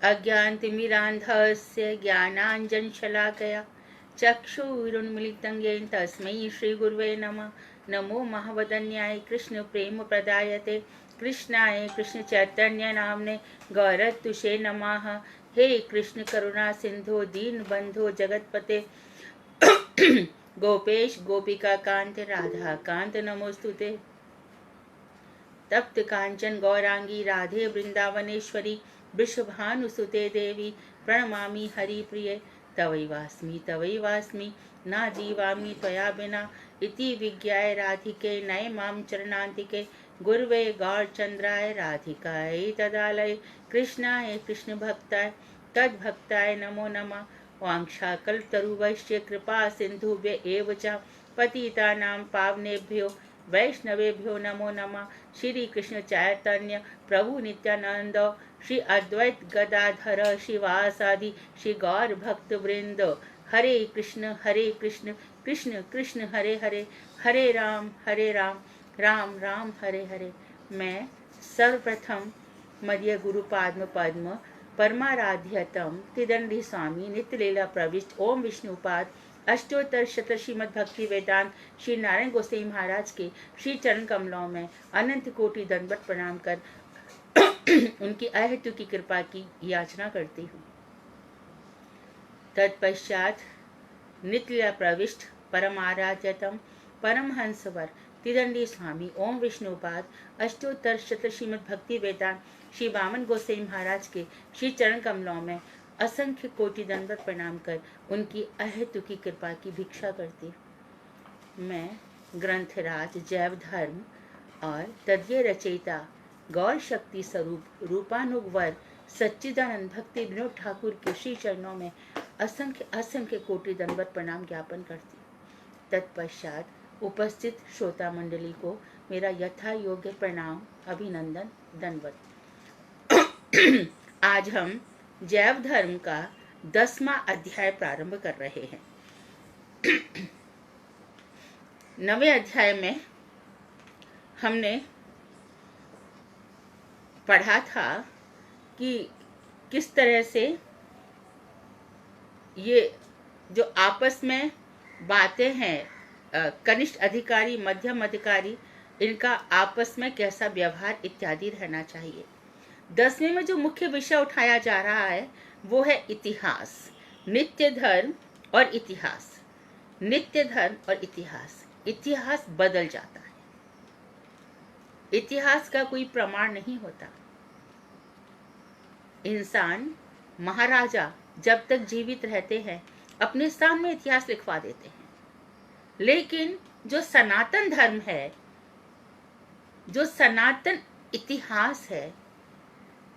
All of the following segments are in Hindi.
अज्ञानतिमिरान्धस्य ज्ञानाञ्जनशलाकया चक्षुरुन्मीलितं येन तस्मै श्रीगुरुवे नमः। नमो महावदन्याय कृष्णप्रेमप्रदायते कृष्णाय कृष्णचैतन्य नाम्ने गौरतुषे नमः। हे कृष्ण करुणा सिंधु दीनबंधु जगतपते गोपेश गोपिका कांत राधा कांत नमोस्तुते। तप्त कांचन गौरांगी राधे वृंदावनेश्वरी वृषभानुसुते देवी प्रणमामि हरिप्रिये। तवैवास्मि ना जीवामि त्वया बिना इति विज्ञाय राधिके नये मां चरणान्तिके। गुर्वे गौरचंद्राय राधिकायै तदालये कृष्णाय कृष्ण भक्ताय तद्भक्ताय नमो नमः। वाञ्छाकल्पतरुभ्यश्च कृपा सिन्धुभ्य एव च पतितानां पावनेभ्यो वैष्णवेभ्यो नमो नमः। श्री कृष्ण चैतन्य प्रभु नित्यानंद श्री अद्वैत गदाधर शिवासादि श्री गौर भक्त वृंद। हरे कृष्ण कृष्ण कृष्ण हरे हरे, हरे राम राम राम हरे हरे। मैं सर्वप्रथम मध्य गुरु पाद्म पद्म परमाराध्यतम त्रिदंडी स्वामी नित्य लीला प्रविष्ट ओम विष्णुपाद अष्टोत्तर शत श्रीमद् भक्ति वेदांत श्री नारायण गोसाई महाराज के श्री चरण कमलों में अनंत कोटि दंडवत प्रणाम कर उनकी अहेतु की कृपा की याचना करती हूँ। तत्पश्चात नित्य लीला प्रविष्ट परमाराध्यतम परमहंसवर त्रिदंडी स्वामी ओम विष्णुपाद अष्टोत्तर शत श्रीमद् भक्ति वेदांत श्री वामन गोसाई महाराज के श्री चरण कमलों में असंख्य कोटि दंडवत प्रणाम कर उनकी अहेतु की कृपा की भिक्षा करती। मैं ग्रंथराज जैव धर्म और तदीय रचयिता गौर शक्ति स्वरूप रूपानुगवर सच्चिदानंद भक्ति विनोद ठाकुर के श्री चरणों में असंख्य असंख्य कोटि दंडवत प्रणाम ज्ञापन करती। तत्पश्चात उपस्थित श्रोता मंडली को मेरा यथा योग्य प्रणाम अभिनंदन दंडवत। आज हम जैव धर्म का 10वां अध्याय प्रारंभ कर रहे हैं। 9वें अध्याय में हमने पढ़ा था कि किस तरह से ये जो आपस में बातें हैं कनिष्ठ अधिकारी मध्यम अधिकारी, इनका आपस में कैसा व्यवहार इत्यादि रहना चाहिए। 10वें में जो मुख्य विषय उठाया जा रहा है वो है इतिहास, नित्य धर्म और इतिहास। नित्य धर्म और इतिहास, इतिहास बदल जाता है, इतिहास का कोई प्रमाण नहीं होता। इंसान महाराजा जब तक जीवित रहते हैं अपने सामने इतिहास लिखवा देते हैं, लेकिन जो सनातन धर्म है, जो सनातन इतिहास है,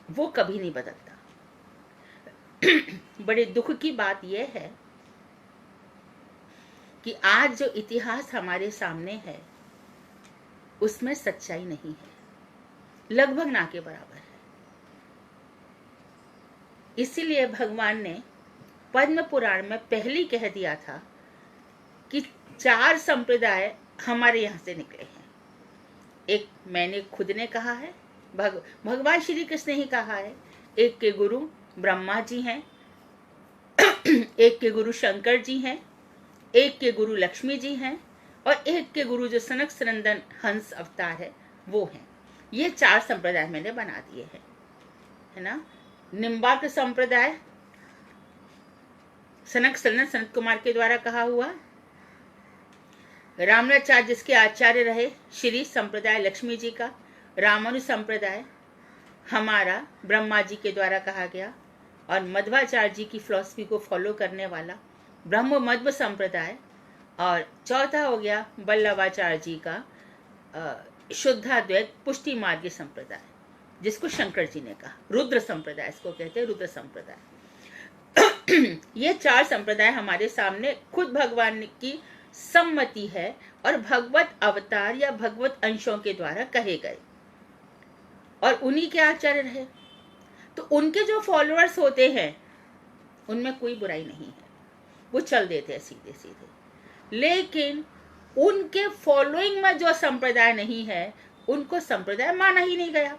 वो कभी नहीं बदलता। बड़े दुख की बात यह है कि आज जो इतिहास हमारे सामने है उसमें सच्चाई नहीं है, लगभग ना के बराबर है। इसीलिए भगवान ने पद्म पुराण में पहले कह दिया था कि 4 संप्रदाय हमारे यहाँ से निकले हैं। एक मैंने खुद ने कहा है, भगवान श्री कृष्ण ने ही कहा है। एक के गुरु ब्रह्मा जी हैं, एक के गुरु शंकर जी हैं, एक के गुरु लक्ष्मी जी हैं और एक के गुरु जो सनक सनंदन हंस अवतार है वो हैं। ये 4 संप्रदाय मैंने बना दिए हैं, है ना। निम्बार्क संप्रदाय सनक सनंदन सनत कुमार के द्वारा कहा हुआ। रामानुजाचार्य जिसके आचार्य रहे श्री संप्रदाय लक्ष्मी जी का। रामानु संप्रदाय हमारा ब्रह्मा जी के द्वारा कहा गया। और मध्वाचार्य जी की फिलॉसफी को फॉलो करने वाला ब्रह्म मध्व संप्रदाय। और चौथा हो गया वल्लभाचार्य जी का शुद्धाद्वैत पुष्टि मार्ग संप्रदाय, जिसको शंकर जी ने कहा रुद्र संप्रदाय, इसको कहते हैं रुद्र संप्रदाय। ये 4 संप्रदाय हमारे सामने खुद भगवान की सम्मति है और भगवत अवतार या भगवत अंशों के द्वारा कहे गए और उन्हीं के आचार्य रहे। तो उनके जो फॉलोअर्स होते हैं उनमें कोई बुराई नहीं है, वो चल देते हैं सीधे सीधे। लेकिन उनके फॉलोइंग में जो संप्रदाय नहीं है उनको संप्रदाय माना ही नहीं गया।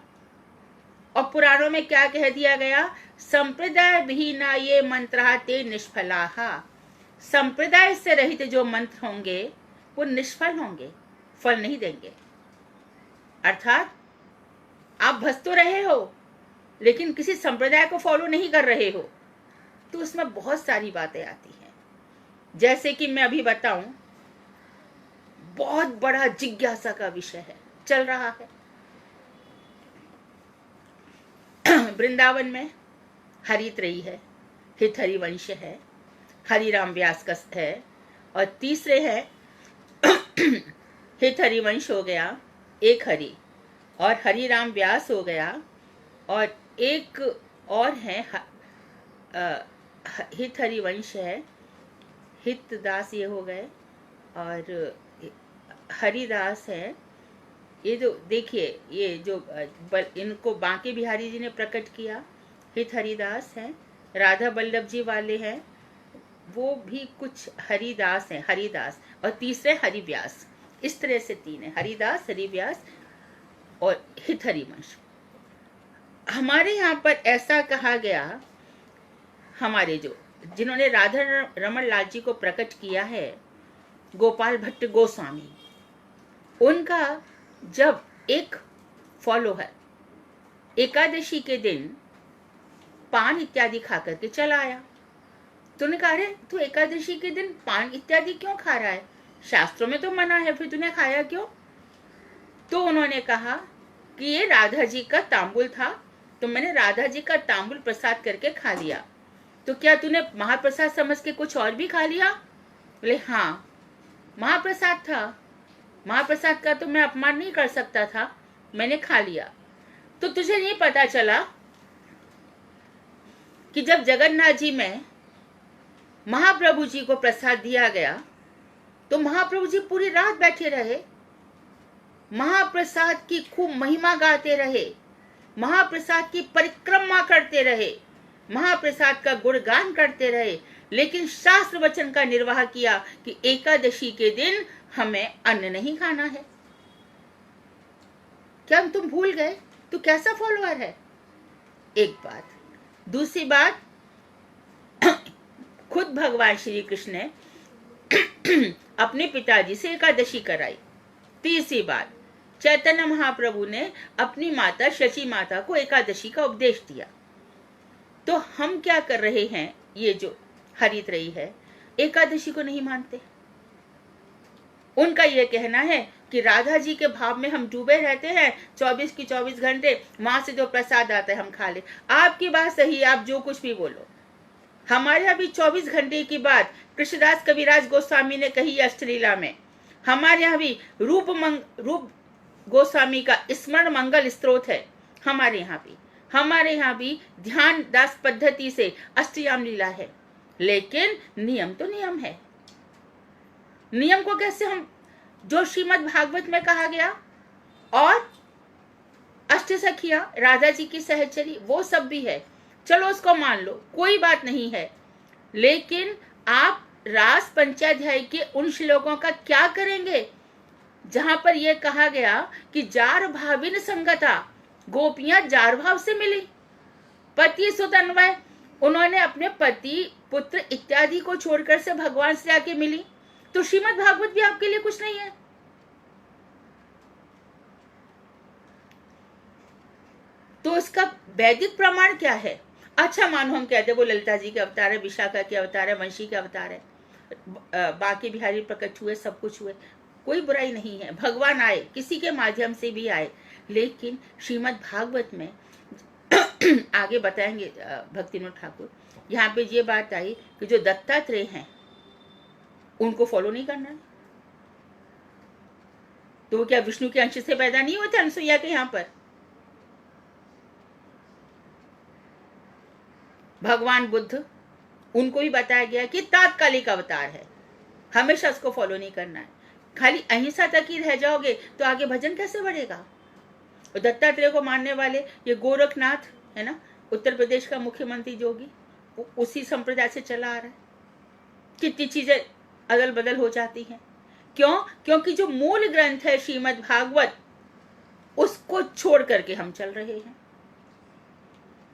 और पुराणों में क्या कह दिया गया संप्रदाय विहीना ये मंत्र ते निष्फलाः। संप्रदाय से रहित जो मंत्र होंगे वो निष्फल होंगे, फल नहीं देंगे। अर्थात आप भस तो रहे हो लेकिन किसी संप्रदाय को फॉलो नहीं कर रहे हो, तो उसमें बहुत सारी बातें आती हैं। जैसे कि मैं अभी बताऊं, बहुत बड़ा जिज्ञासा का विषय है, चल रहा है। वृंदावन में हरित्रयी है, हित हरिवंश है, हरिराम व्यास का है, और तीसरे है हित हरिवंश हो गया, एक हरि, और हरिराम व्यास हो गया, और एक और है हित हरिवंश है, हित दास ये हो गए, और हरिदास है। ये जो देखिए, ये जो इनको बांके बिहारी जी ने प्रकट किया, हित हरिदास है। राधा बल्लभ जी वाले हैं, वो भी कुछ हरिदास हैं, हरिदास, और तीसरे हरिव्यास। इस तरह से तीन है, हरिदास, हरिव्यास और हित हरिवंश। हमारे यहाँ पर ऐसा कहा गया, हमारे जिन्होंने राधा रमन लाल जी को प्रकट किया है, गोपाल भट्ट गोस्वामी, उनका जब एक फॉलोअर एकादशी के दिन पान इत्यादि खा करके चला आया, तो उन्होंने कहा, अरे तू एकादशी के दिन पान इत्यादि क्यों खा रहा है? शास्त्रों में तो मना है, फिर तूने खाया क्यों? तो उन्होंने कहा कि ये राधा जी का तांबुल था, तो मैंने राधा जी का तांबुल प्रसाद करके खा लिया। तो क्या तूने महाप्रसाद समझ के कुछ और भी खा लिया? बोले हाँ, महाप्रसाद था, महाप्रसाद का तो मैं अपमान नहीं कर सकता था, मैंने खा लिया। तो तुझे नहीं पता चला कि जब जगन्नाथ जी में महाप्रभु जी को प्रसाद दिया गया, तो महाप्रभु जी पूरी रात बैठे रहे, महाप्रसाद की खूब महिमा गाते रहे, महाप्रसाद की परिक्रमा करते रहे, महाप्रसाद का गुणगान करते रहे, लेकिन शास्त्र वचन का निर्वाह किया कि एकादशी के दिन हमें अन्न नहीं खाना है। क्या तुम भूल गए? तू कैसा फॉलोअर है? एक बात। दूसरी बात, खुद भगवान श्री कृष्ण ने अपने पिताजी से एकादशी कराई। तीसरी बात, चैतन्य महाप्रभु ने अपनी माता शची माता को एकादशी का उपदेश दिया। तो हम क्या कर रहे हैं? ये जो हरित्रयी है, एकादशी को नहीं मानते। उनका यह कहना है कि राधा जी के भाव में हम डूबे रहते हैं, 24 की 24 घंटे, वहां से जो प्रसाद आता है हम खा ले। आपकी बात सही, आप जो कुछ भी बोलो। हमारे यहाँ भी 24 घंटे की बात कृष्णदास कविराज गोस्वामी ने कही अष्टलीला में। हमारे यहाँ भी रूप गोस्वामी का स्मरण मंगल स्त्रोत है। हमारे यहाँ भी ध्यान दास पद्धति से अष्टयाम लीला है, लेकिन नियम तो नियम है। नियम को कैसे हम, जो श्रीमद् भागवत में कहा गया, और अष्ट सखियां, राधा जी की सहचरी, वो सब भी है, चलो उसको मान लो, कोई बात नहीं है। लेकिन आप रास पंचाध्याय के उन श्लोकों का क्या करेंगे जहां पर यह कहा गया कि जार भाविन संगता, गोपियां जार भाव से मिली, पति सुत अन्वय, उन्होंने अपने पति पुत्र इत्यादि को छोड़कर से भगवान से आके मिली। तो श्रीमद् भागवत भी आपके लिए कुछ नहीं है। तो इसका वैदिक प्रमाण क्या है? अच्छा मानो हम कहते वो ललिता जी के अवतार है, विशाखा के अवतार है, वंशी के अवतार है, बाकी बिहारी प्रकट हुए, सब कुछ हुए, कोई बुराई नहीं है। भगवान आए, किसी के माध्यम से भी आए, लेकिन श्रीमद् भागवत में आगे बताएंगे भक्तिविनोद ठाकुर, यहाँ पे ये बात आई कि जो दत्तात्रेय हैं उनको फॉलो नहीं करना है। तो वो क्या विष्णु के अंश से पैदा नहीं होते अनसुईया के यहाँ पर? भगवान बुद्ध, उनको भी बताया गया कि तात्कालिक अवतार है, हमेशा उसको फॉलो नहीं करना है। खाली अहिंसा तक ही रह जाओगे तो आगे भजन कैसे बढ़ेगा? और दत्तात्रेय को मानने वाले ये गोरखनाथ है ना, उत्तर प्रदेश का मुख्यमंत्री जोगी, उसी संप्रदाय से चला आ रहा है। कितनी चीजें अदल बदल हो जाती हैं। क्यों? क्योंकि जो मूल ग्रंथ है श्रीमद् भागवत, उसको छोड़ करके हम चल रहे हैं।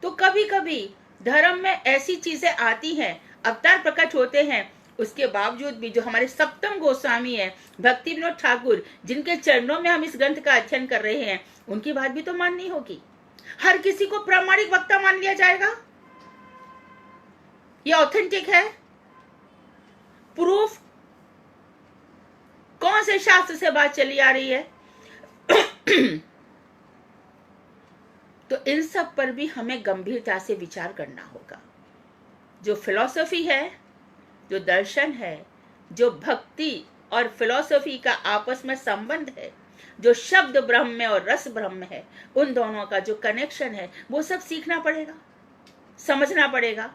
तो कभी कभी धर्म में ऐसी चीजें आती हैं, अवतार प्रकट होते हैं, उसके बावजूद भी जो हमारे सप्तम गोस्वामी है भक्ति विनोद ठाकुर, जिनके चरणों में हम इस ग्रंथ का अध्ययन कर रहे हैं, उनकी बात भी तो माननी होगी। हर किसी को प्रामाणिक वक्ता मान लिया जाएगा? ये ऑथेंटिक है? प्रूफ कौन से शास्त्र से बात चली आ रही है? तो इन सब पर भी हमें गंभीरता से विचार करना होगा। जो फिलॉसफी है, जो दर्शन है, जो भक्ति और फिलॉसफी का आपस में संबंध है, जो शब्द ब्रह्म में और रस ब्रह्म में है, उन दोनों का जो कनेक्शन है, वो सब सीखना पड़ेगा, समझना पड़ेगा।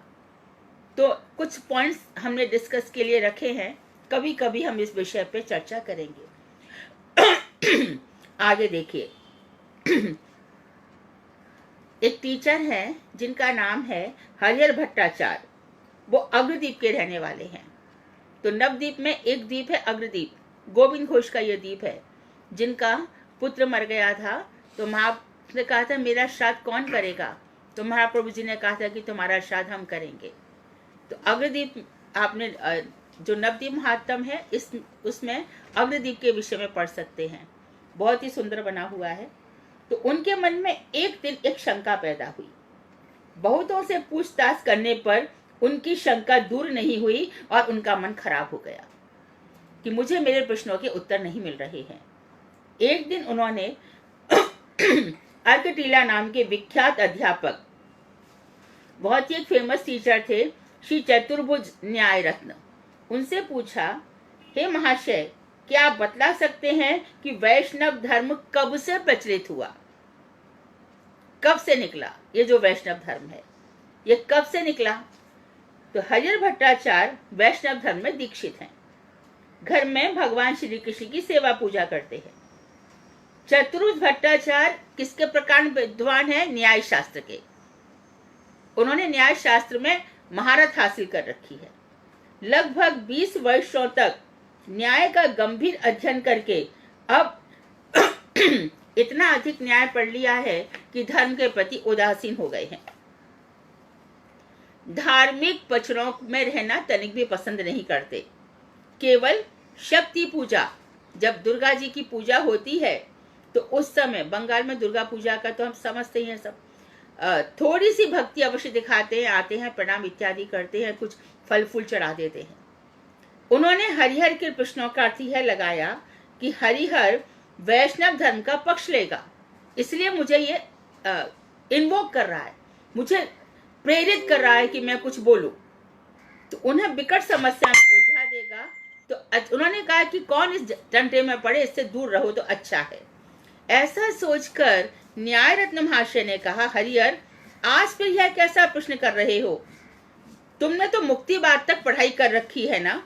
तो कुछ पॉइंट्स हमने डिस्कस के लिए रखे हैं, कभी कभी हम इस विषय पे चर्चा करेंगे। आगे देखिए, एक टीचर हैं जिनका नाम है हरिहर भट्टाचार्य, वो अग्रदीप के रहने वाले हैं। तो नवद्वीप में एक द्वीप है अग्रदीप, गोविंद घोष का ये द्वीप है, जिनका पुत्र मर गया था। तो महाप्रभु ने कहा था मेरा श्राद्ध कौन करेगा? तो महाप्रभु जी ने कहा था कि तुम्हारा श्राद्ध हम करेंगे। तो अग्रदीप, आपने जो नवद्वीप महात्म है उसमें अग्रदीप के विषय में पढ़ सकते हैं, बहुत ही सुंदर बना हुआ है। तो उनके मन में एक दिन एक शंका पैदा हुई। बहुतों से पूछताछ करने पर उनकी शंका दूर नहीं हुई और उनका मन खराब हो गया कि मुझे मेरे प्रश्नों के उत्तर नहीं मिल रहे हैं। एक दिन उन्होंने अर्कटीला नाम के विख्यात अध्यापक, बहुत ही एक फेमस टीचर थे, श्री चतुर्भुज न्याय रत्न, उनसे पूछा, हे महाशय, क्या आप बतला सकते हैं कि वैष्णव धर्म कब से प्रचलित हुआ? कब से निकला ये जो वैष्णव धर्म है, ये कब से निकला? तो हरिहर भट्टाचार्य वैष्णव धर्म में दीक्षित हैं, घर में भगवान श्री कृष्ण की सेवा पूजा करते हैं। चतुर्भुज भट्टाचार्य किसके प्रकार विद्वान है? न्याय शास्त्र के। उन्होंने न्याय शास्त्र में महारत हासिल कर रखी है। लगभग 20 वर्षों तक न्याय का गंभीर अध्ययन करके अब इतना अधिक न्याय पढ़ लिया है कि धर्म के प्रति उदासीन हो गए हैं। धार्मिक पचड़ों में रहना तनिक भी पसंद नहीं करते। केवल शक्ति पूजा, जब दुर्गा जी की पूजा होती है तो उस समय, बंगाल में दुर्गा पूजा का तो हम समझते ही हैं सब, थोड़ी सी भक्ति अवश्य दिखाते हैं, आते हैं, प्रणाम इत्यादि करते हैं, कुछ फल फूल चढ़ा देते हैं। उन्होंने हरिहर के प्रश्नों का अर्थ यह लगाया कि हरिहर वैष्णव धर्म का पक्ष लेगा, इसलिए मुझे ये इन्वोक कर रहा है, मुझे प्रेरित कर रहा है कि मैं कुछ बोलूं, तो उन्हें विकट समस्या में उलझा देगा। तो उन्होंने कहा कि कौन इस टंटे में पड़े, इससे दूर रहो तो अच्छा है। ऐसा सोचकर न्याय रत्न महाशय ने कहा, हरिहर, आज फिर यह कैसा प्रश्न कर रहे हो? तुमने तो मुक्तिवाद तक पढ़ाई कर रखी है ना।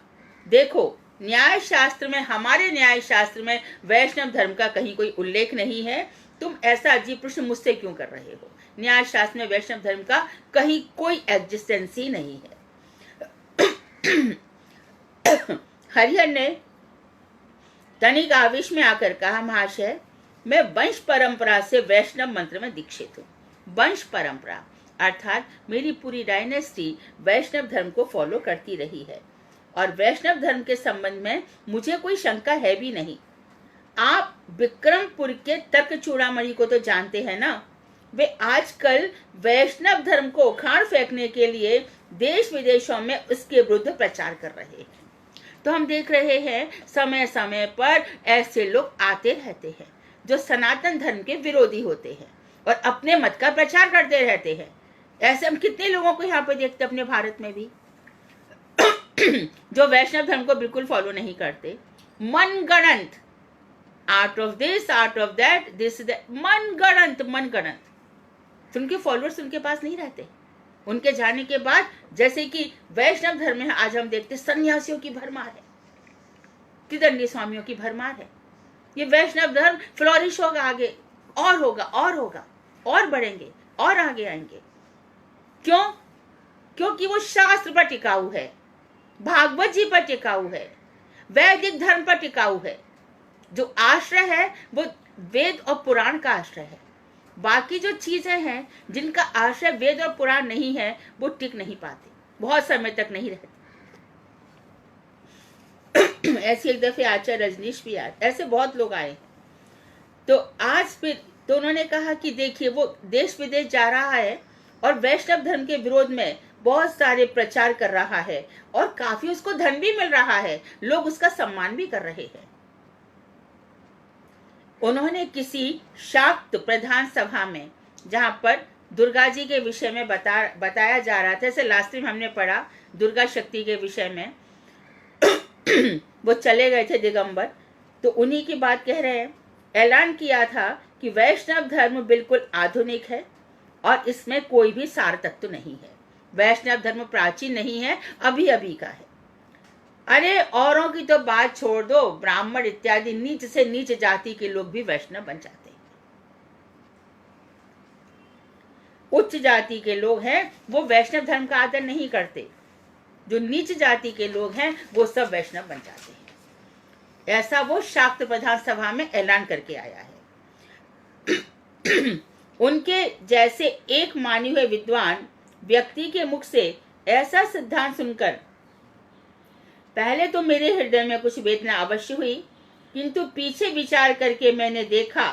देखो, न्याय शास्त्र में, हमारे न्याय शास्त्र में वैष्णव धर्म का कहीं कोई उल्लेख नहीं है। तुम ऐसा अजीब प्रश्न मुझसे क्यों कर रहे हो? न्याय शास्त्र में वैष्णव धर्म का कहीं कोई एग्जिस्टेंस ही नहीं है। हरिहर ने तनिक आवेश में आकर कहा, महाशय, मैं वंश परंपरा से वैष्णव मंत्र में दीक्षित हूँ। वंश परंपरा अर्थात मेरी पूरी डायनेस्टी वैष्णव धर्म को फॉलो करती रही है और वैष्णव धर्म के संबंध में मुझे कोई शंका है भी नहीं। आप विक्रमपुर के तर्क चूड़ामणि को तो जानते हैं ना। वे आजकल वैष्णव धर्म को उखाड़ फेंकने के लिए देश विदेशों में उसके विरुद्ध प्रचार कर रहे हैं। तो हम देख रहे हैं समय समय पर ऐसे लोग आते रहते हैं जो सनातन धर्म के विरोधी होते हैं और अपने मत का प्रचार करते रहते हैं। ऐसे हम कितने लोगों को यहाँ पे देखते अपने भारत में भी जो वैष्णव धर्म को बिल्कुल फॉलो नहीं करते। मनगढ़ंत, out of this, out of that, this मनगढ़ंत। उनके फॉलोअर्स उनके पास नहीं रहते। उनके जाने के बाद, जैसे कि वैष्णव धर्म में आज हम देखते सन्यासियों की भरमार है, त्रिदंडी स्वामियों की भरमार है। ये वैष्णव धर्म फ्लोरिश होगा, आगे और होगा और होगा और बढ़ेंगे और आगे आएंगे। क्यों? क्योंकि वो शास्त्र पर टिकाऊ है, भागवत जी पर टिकाऊ है, वैदिक धर्म पर टिकाऊ है। जो आश्रय है वो वेद और पुराण का आश्रय है। बाकी जो चीजें हैं जिनका आश्रय वेद और पुराण नहीं है वो टिक नहीं पाते, बहुत समय तक नहीं रहते। ऐसे एक दफे आचार्य रजनीश भी आए, ऐसे बहुत लोग आए। तो आज फिर तो उन्होंने कहा कि देखिए वो देश विदेश जा रहा है और वैष्णव धर्म के विरोध में बहुत सारे प्रचार कर रहा है और काफी उसको धन भी मिल रहा है, लोग उसका सम्मान भी कर रहे हैं। उन्होंने किसी शाक्त प्रधान सभा में, जहां पर दुर्गा जी के विषय में बताया जा रहा था, जैसे लास्ट टाइम हमने पढ़ा दुर्गा शक्ति के विषय में वो चले गए थे दिगंबर, तो उन्हीं की बात कह रहे हैं। ऐलान किया था कि वैष्णव धर्म बिल्कुल आधुनिक है और इसमें कोई भी सार तत्व नहीं है। वैष्णव धर्म प्राचीन नहीं है, अभी अभी का है। अरे औरों की तो बात छोड़ दो, ब्राह्मण इत्यादि नीच से नीच जाति के लोग भी वैष्णव बन जाते हैं। उच्च जाति के लोग हैं वो वैष्णव धर्म का आदर नहीं करते, जो नीच जाति के लोग हैं वो सब वैष्णव बन जाते हैं। ऐसा वो शाक्त प्रधान सभा में ऐलान करके आया है। उनके जैसे एक माने हुए विद्वान व्यक्ति के मुख से ऐसा सिद्धांत सुनकर पहले तो मेरे हृदय में कुछ वेदना अवश्य हुई, किंतु पीछे विचार करके मैंने देखा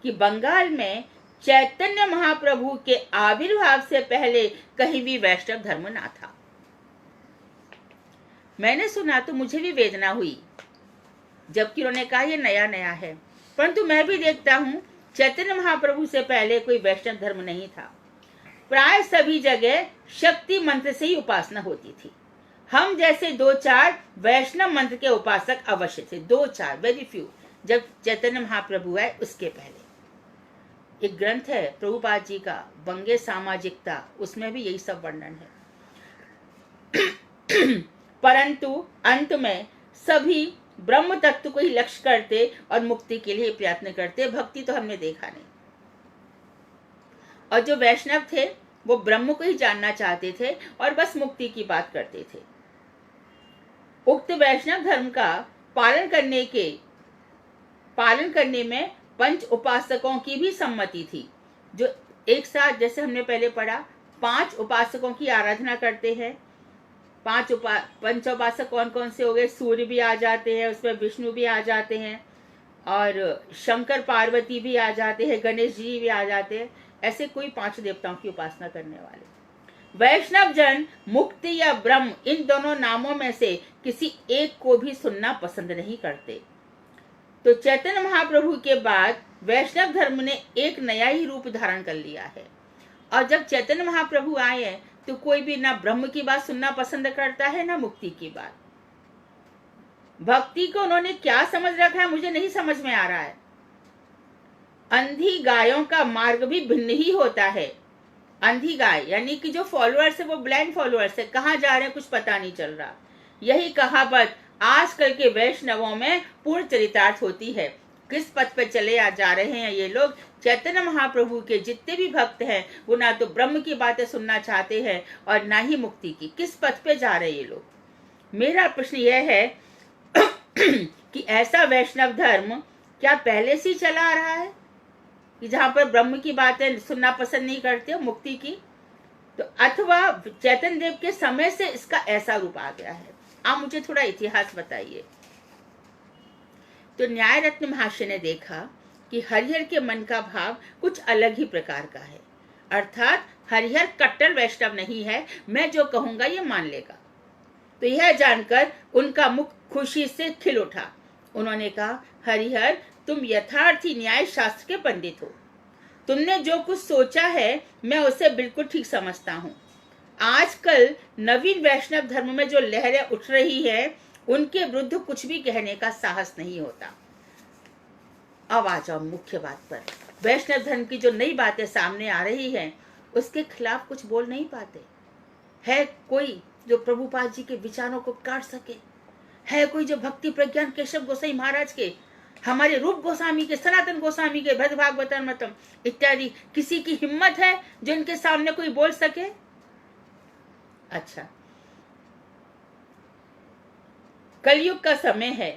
कि बंगाल में चैतन्य महाप्रभु के आविर्भाव से पहले कहीं भी वैष्णव धर्म ना था। मैंने सुना तो मुझे भी वेदना हुई, जबकि उन्होंने कहा ये नया नया है, परंतु मैं भी देखता हूँ चैतन्य महाप्रभु से पहले कोई वैष्णव धर्म नहीं था। प्राय सभी जगह शक्ति मंत्र से ही उपासना होती थी। हम जैसे 2-4 वैष्णव मंत्र के उपासक अवश्य थे, 2-4, वेरी फ्यू। जब चैतन्य महाप्रभु आए उसके पहले एक ग्रंथ है प्रभुपाद जी का, बंगे सामाजिकता, उसमें भी यही सब वर्णन है। परंतु अंत में सभी ब्रह्म तत्व को ही लक्ष्य करते और मुक्ति के लिए प्रयत्न करते। भक्ति तो हमने देखा नहीं। और जो वैष्णव थे वो ब्रह्म को ही जानना चाहते थे और बस मुक्ति की बात करते थे। उक्त वैष्णव धर्म का पालन करने में पंच उपासकों की भी सम्मति थी, जो एक साथ, जैसे हमने पहले पढ़ा, 5 उपासकों की आराधना करते हैं। पंच उपासक कौन कौन से हो गए? सूर्य भी आ जाते हैं, उसमें विष्णु भी आ जाते हैं और शंकर पार्वती भी आ जाते हैं, गणेश जी भी आ जाते हैं। ऐसे कोई 5 देवताओं की उपासना करने वाले। वैष्णव जन मुक्ति या ब्रह्म, इन दोनों नामों में से किसी एक को भी सुनना पसंद नहीं करते। तो चैतन्य महाप्रभु के बाद वैष्णव धर्म ने एक नया ही रूप धारण कर लिया है। और जब चैतन्य महाप्रभु आए हैं तो कोई भी ना ब्रह्म की बात सुनना पसंद करता है ना मुक्ति की बात। भक्ति को उन्होंने क्या समझ रखा है मुझे नहीं समझ में आ रहा है। अंधी गायों का मार्ग भी भिन्न ही होता है। अंधी गाय यानी कि जो फॉलोअर्स है वो ब्लाइंड फॉलोअर्स है, कहाँ जा रहे हैं कुछ पता नहीं चल रहा। यही कहावत आजकल के वैष्णवों में पूर्ण चरितार्थ होती है। किस पथ पे चले जा रहे हैं ये लोग? चैतन्य महाप्रभु के जितने भी भक्त हैं वो ना तो ब्रह्म की बातें सुनना चाहते हैं और ना ही मुक्ति की। किस पथ पे जा रहे हैं ये लोग? मेरा प्रश्न यह है कि ऐसा वैष्णव धर्म क्या पहले से चला आ रहा है कि जहां पर ब्रह्म की बातें सुनना पसंद नहीं करते हो, मुक्ति की? तो अथवा चैतन्य देव के समय से इसका ऐसा रूप आ गया है? आप मुझे थोड़ा इतिहास बताइए। तो न्याय रत्न महाशय ने देखा कि हरिहर के मन का भाव कुछ अलग ही प्रकार का है, अर्थात हरिहर कट्टर वैष्णव नहीं है, मैं जो कहूंगा ये मान लेगा। तो यह जानकर उनका मुख खुशी से खिल उठा। उन्होंने कहा, हरिहर तुम यथार्थी न्याय शास्त्र के पंडित हो। तुमने जो कुछ सोचा है मैं उसे बिल्कुल ठीक समझता हूँ। आजकल नवीन वैष्णव धर्म में जो लहरें उठ रही है उनके विरुद्ध कुछ भी कहने का साहस नहीं होता। अब आ जाओ मुख्य बात पर। वैष्णव धर्म की जो नई बातें सामने आ रही हैं उसके खिलाफ कुछ बोल नहीं पाते। है कोई जो प्रभुपाद जी के विचारों को काट सके? है कोई जो भक्ति प्रज्ञान केशव गोसाई महाराज के, हमारे रूप गोस्वामी के, सनातन गोस्वामी के, भद्र भागवतम इत्यादि किसी की हिम्मत है जो इनके सामने कोई बोल सके? अच्छा, कलयुग का समय है,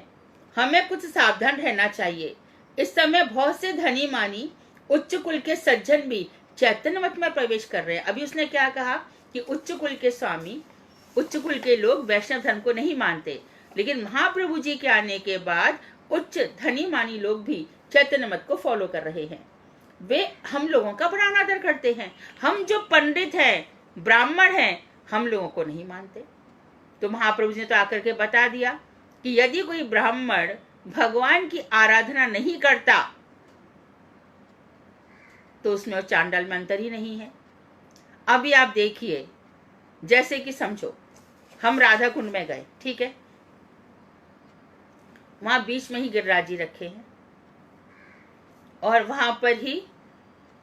हमें कुछ सावधान रहना चाहिए। इस समय बहुत से धनी मानी उच्च कुल के सज्जन भी चैतन्य मत में प्रवेश कर रहे हैं। अभी उसने क्या कहा कि उच्च कुल के स्वामी, उच्च कुल के लोग वैष्णव धर्म को नहीं मानते, लेकिन महाप्रभु जी के आने के बाद उच्च धनी मानी लोग भी चैतन्य मत को फॉलो कर रहे हैं। वे हम लोगों का बड़ा अनादर करते हैं। हम जो पंडित हैं, ब्राह्मण हैं, हम लोगों को नहीं मानते। तो महाप्रभु जी ने तो आकर के बता दिया कि यदि कोई ब्राह्मण भगवान की आराधना नहीं करता तो उसमें और चांडाल में अंतर ही नहीं है। अभी आप देखिए, जैसे कि समझो हम राधा कुंड में गए, ठीक है, वहां बीच में ही गिरिराज जी रखे हैं और वहां पर ही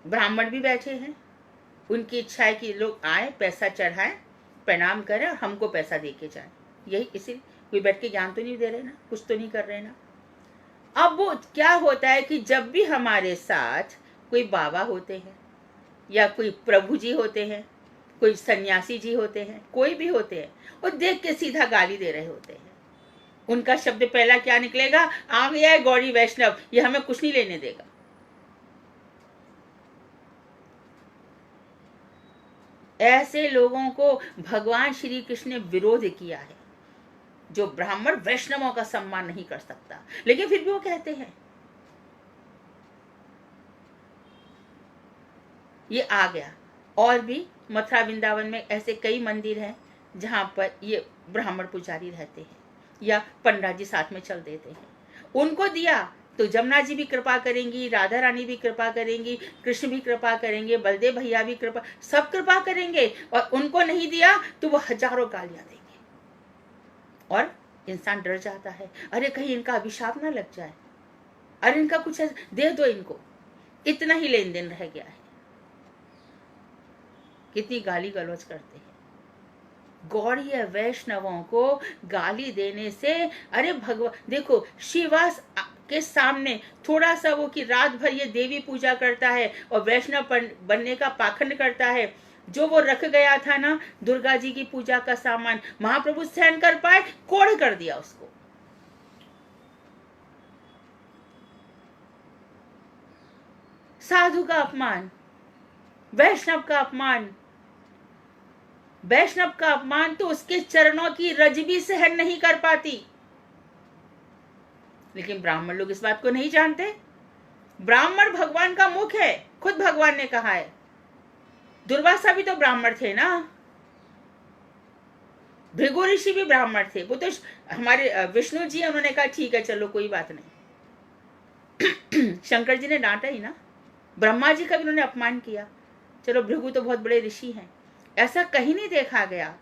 ब्राह्मण भी बैठे हैं। उनकी इच्छा है कि लोग आए, पैसा चढ़ाएं, प्रणाम करें और हमको पैसा दे के जाए। यही, इसी कोई बैठ के ज्ञान तो नहीं दे रहे ना, कुछ तो नहीं कर रहे ना। अब वो क्या होता है कि जब भी हमारे साथ कोई बाबा होते हैं या कोई प्रभु जी होते हैं, कोई सन्यासी जी होते हैं, कोई भी होते हैं, वो देख के सीधा गाली दे रहे होते हैं। उनका शब्द पहला क्या निकलेगा? आ गया है गौरी वैष्णव, ये हमें कुछ नहीं लेने देगा। ऐसे लोगों को भगवान श्री कृष्ण ने विरोध किया है, जो ब्राह्मण वैष्णवों का सम्मान नहीं कर सकता, लेकिन फिर भी वो कहते हैं। ये आ गया। और भी मथुरा वृंदावन में ऐसे कई मंदिर हैं जहां पर ये ब्राह्मण पुजारी रहते हैं या पंडित जी साथ में चल देते हैं। उनको दिया तो जमुना जी भी कृपा करेंगी, राधा रानी भी कृपा करेंगी, कृष्ण भी कृपा करेंगे, बलदेव भैया भी कृपा, सब कृपा करेंगे। और उनको नहीं दिया तो वो हजारों गालियां देंगे और इंसान डर जाता है, अरे कहीं इनका अभिशाप ना लग जाए, अरे इनका कुछ दे दो इनको। इतना ही लेन देन रह गया है। कितनी गाली गलौज करते हैं। गौड़ीय वैष्णवों को गाली देने से, अरे भगवान देखो, श्रीवास के सामने थोड़ा सा वो कि रात भर ये देवी पूजा करता है और वैष्णव बनने का पाखंड करता है। जो वो रख गया था ना दुर्गा जी की पूजा का सामान, महाप्रभु सहन कर पाए, कोड़ कर दिया उसको। साधु का अपमान, वैष्णव का अपमान, वैष्णव का अपमान तो उसके चरणों की रज भी सहन नहीं कर पाती। लेकिन ब्राह्मण लोग इस बात को नहीं जानते। ब्राह्मण भगवान का मुख है, खुद भगवान ने कहा है। दुर्वासा भी तो ब्राह्मण थे ना, भृगु ऋषि भी ब्राह्मण थे। वो तो हमारे विष्णु जी, उन्होंने कहा ठीक है चलो कोई बात नहीं। शंकर जी ने डांटा ही ना, ब्रह्मा जी का भी उन्होंने अपमान किया। चलो भृगु तो बहुत बड़े ऋषि हैं। ऐसा कहीं नहीं देखा गया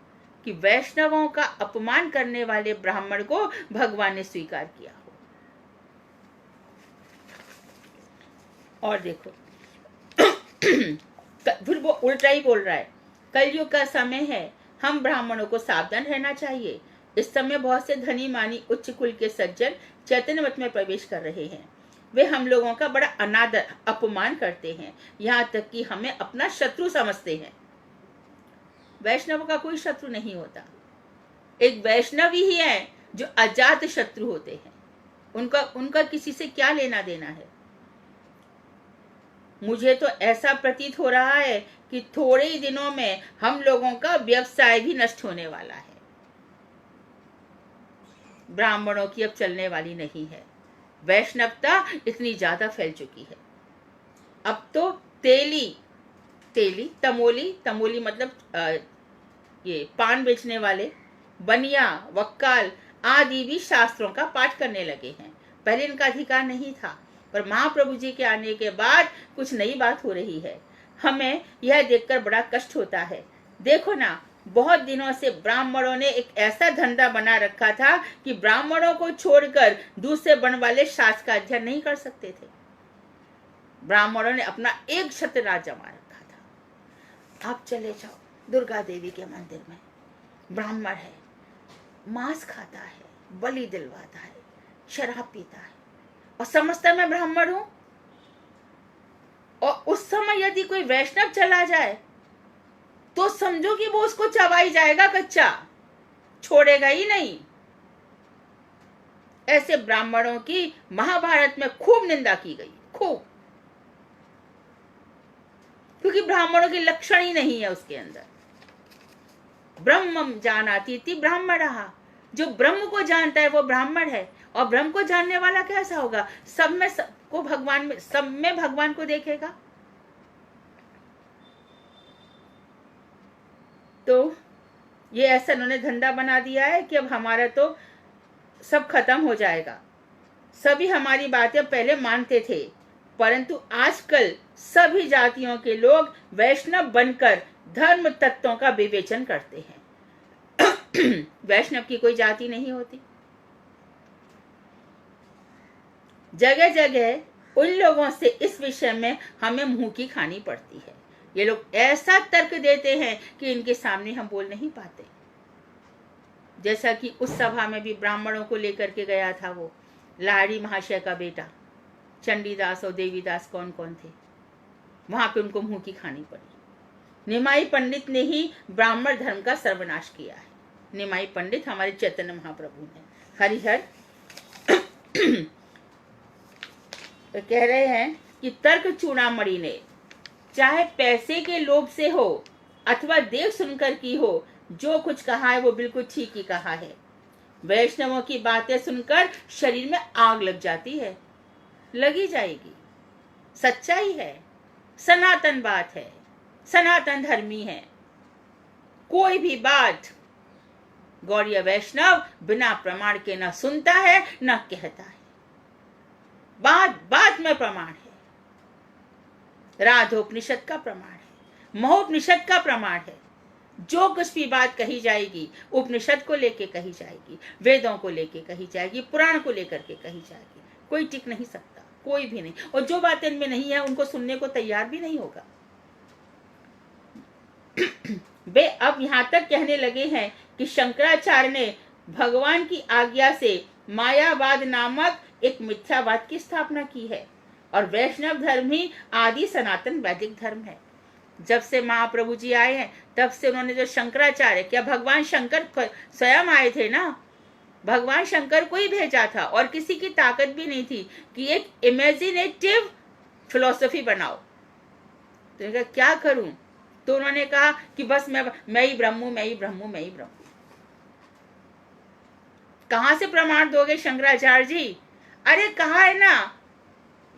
कि वैष्णवों का अपमान करने वाले ब्राह्मण को भगवान ने स्वीकार किया हो। और देखो फिर वो उल्टा ही बोल रहा है, कलयुग का समय है, हम ब्राह्मणों को सावधान रहना चाहिए। इस समय बहुत से धनी मानी उच्च कुल के सज्जन चैतन्य मत में प्रवेश कर रहे हैं। वे हम लोगों का बड़ा अनादर, अपमान करते हैं, यहाँ तक कि हमें अपना शत्रु समझते हैं। वैष्णव का कोई शत्रु नहीं होता। एक वैष्णव ही है जो अजात शत्रु होते हैं। उनका किसी से क्या लेना देना है। मुझे तो ऐसा प्रतीत हो रहा है कि थोड़े ही दिनों में हम लोगों का व्यवसाय भी नष्ट होने वाला है। ब्राह्मणों की अब चलने वाली नहीं है। वैष्णवता इतनी ज्यादा फैल चुकी है। अब तो तेली, तमोली मतलब ये पान बेचने वाले, बनिया, वक्काल आदि भी शास्त्रों का पाठ करने लगे हैं। पहले इनका अधिकार नहीं था, पर महाप्रभु जी के आने के बाद कुछ नई बात हो रही है। हमें यह देखकर बड़ा कष्ट होता है। देखो ना, बहुत दिनों से ब्राह्मणों ने एक ऐसा धंधा बना रखा था कि ब्राह्मणों को छोड़कर दूसरे वर्ण वाले शास्त्र का अध्ययन नहीं कर सकते थे। ब्राह्मणों ने अपना एक छत्र राज जमा रखा था। आप चले जाओ दुर्गा देवी के मंदिर में, ब्राह्मण है, मांस खाता है, बलि दिलवाता है, शराब पीता है और समझता मैं ब्राह्मण हूं। और उस समय यदि कोई वैष्णव चला जाए तो समझो कि वो उसको चबाई जाएगा कच्चा, छोड़ेगा ही नहीं। ऐसे ब्राह्मणों की महाभारत में खूब निंदा की गई, खूब। क्योंकि ब्राह्मणों के लक्षण ही नहीं है उसके अंदर। ब्रह्म जानाति इति ब्राह्मणः, जो ब्रह्म को जानता है वो ब्राह्मण है। और ब्रह्म को जानने वाला कैसा होगा? सब में सबको भगवान में, सब में भगवान को देखेगा। तो ये ऐसा उन्होंने धंधा बना दिया है कि अब हमारा तो सब खत्म हो जाएगा। सभी हमारी बातें पहले मानते थे, परंतु आजकल सभी जातियों के लोग वैष्णव बनकर धर्म तत्वों का विवेचन करते हैं। वैष्णव की कोई जाति नहीं होती। जगह जगह उन लोगों से इस विषय में हमें मुंह की खानी पड़ती है। ये लोग ऐसा तर्क देते हैं कि इनके सामने हम बोल नहीं पाते। जैसा कि उस सभा में भी ब्राह्मणों को लेकर के गया था वो लाहिड़ी महाशय का बेटा, चंडीदास और देवीदास कौन कौन थे, वहां पे उनको मुंह की खानी पड़ी। निमाई पंडित ने ही ब्राह्मण धर्म का सर्वनाश किया है। निमाई पंडित हमारे चैतन्य महाप्रभु ने, हरिहर तो कह रहे हैं कि तर्क चूड़ामणि ने चाहे पैसे के लोभ से हो अथवा देख सुनकर की हो, जो कुछ कहा है वो बिल्कुल ठीक ही कहा है। वैष्णवों की बातें सुनकर शरीर में आग लग जाती है, लगी जाएगी। सच्चाई है, सनातन बात है, सनातन धर्मी है। कोई भी बात गौड़ीय वैष्णव बिना प्रमाण के न सुनता है न कहता है। बात बात में प्रमाण है। राधोपनिषद का प्रमाण है, महोपनिषद का प्रमाण है। जो कुछ भी बात कही जाएगी उपनिषद को लेके कही जाएगी, वेदों को लेके कही जाएगी, पुराण को लेकर के कही जाएगी। कोई टिक नहीं सकता, कोई भी नहीं। और जो बातें इनमें नहीं है उनको सुनने को तैयार भी नहीं होगा। वे अब यहाँ तक कहने लगे हैं कि शंकराचार्य ने भगवान की आज्ञा से मायावाद नामक एक मिथ्यावाद की स्थापना की है और वैष्णव धर्म ही आदि सनातन वैदिक धर्म है। जब से महाप्रभु जी आए हैं तब से उन्होंने जो शंकराचार्य, क्या भगवान शंकर स्वयं आए थे ना, भगवान शंकर को ही भेजा था और किसी की ताकत भी नहीं थी कि एक इमेजिनेटिव फिलॉसफी बनाओ। तो क्या करूं? तो उन्होंने कहा कि बस मैं ही ब्रह्म हूं, मैं ही ब्रह्म हूं, मैं ही ब्रह्म हूं। कहां से प्रमाण दोगे शंकराचार्य जी? अरे कहा है ना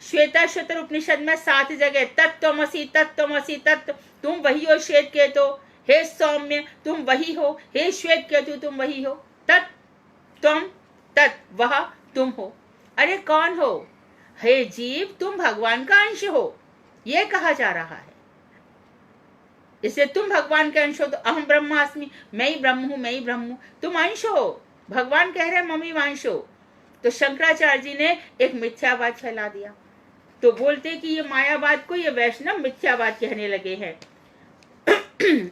श्वेताश्वतर उपनिषद में 7 जगह, तत्त्वमसि तत्त्वमसि तत्व, तुम वही हो श्वेत केतु, हे सौम्य तुम वही हो, हे श्वेत केतु तुम वही हो, तत् तुम तत् वह तुम हो। अरे कौन हो? हे जीव तुम भगवान का अंश हो, ये कहा जा रहा है। इससे तुम भगवान के अंश हो तो अहम ब्रह्मास्मि, मैं ही ब्रह्म हूं, मैं ही ब्रह्म हूं। तुम अंश हो, भगवान कह रहे मम्मी अंश हो। तो शंकराचार्य जी ने एक मिथ्यावाद फैला दिया। तो बोलते कि ये मायावाद को ये वैष्णव मिथ्यावाद कहने लगे हैं।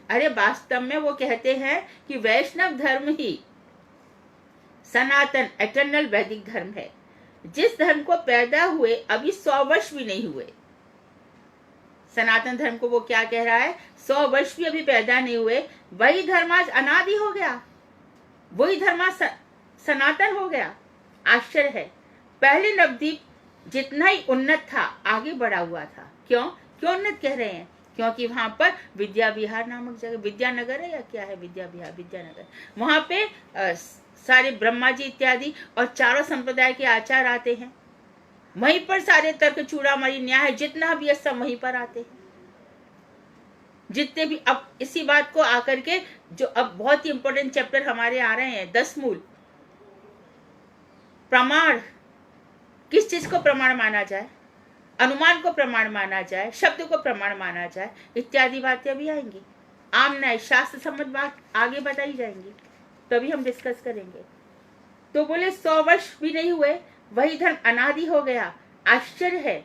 अरे वास्तव में वो कहते हैं कि वैष्णव धर्म ही सनातन एटर्नल वैदिक धर्म है, जिस धर्म को पैदा हुए अभी 100 वर्ष भी नहीं हुए। सनातन धर्म को वो क्या कह रहा है, 100 वर्ष भी अभी पैदा नहीं हुए, वही धर्म आज अनादि हो गया, वही धर्म सनातन हो गया। आश्चर्य है। पहले नवद्वीप जितना ही उन्नत था आगे बढ़ा हुआ था। क्यों उन्नत कह रहे हैं? क्योंकि वहां पर विद्या विहार नामक जगह, विद्यानगर है या क्या है, विद्या विहार विद्यानगर, वहां पे सारे ब्रह्मा जी इत्यादि और चारों संप्रदाय के आचार्य आते हैं। वहीं पर सारे तर्क चूड़ामणि न्याय जितना भी है सब वहीं पर आते हैं। जितने भी अब इसी बात को आकर के जो अब बहुत ही इंपॉर्टेंट चैप्टर हमारे आ रहे हैं, 10 मूल प्रमाण, किस चीज को प्रमाण माना जाए, अनुमान को प्रमाण माना जाए, शब्द को प्रमाण माना जाए, इत्यादि बातें भी आएंगी। आम न्याय शास्त्र सम्मत बात आगे बताई जाएंगी, तभी हम डिस्कस करेंगे। तो बोले 100 वर्ष भी नहीं हुए वही धर्म अनादि हो गया। आश्चर्य है।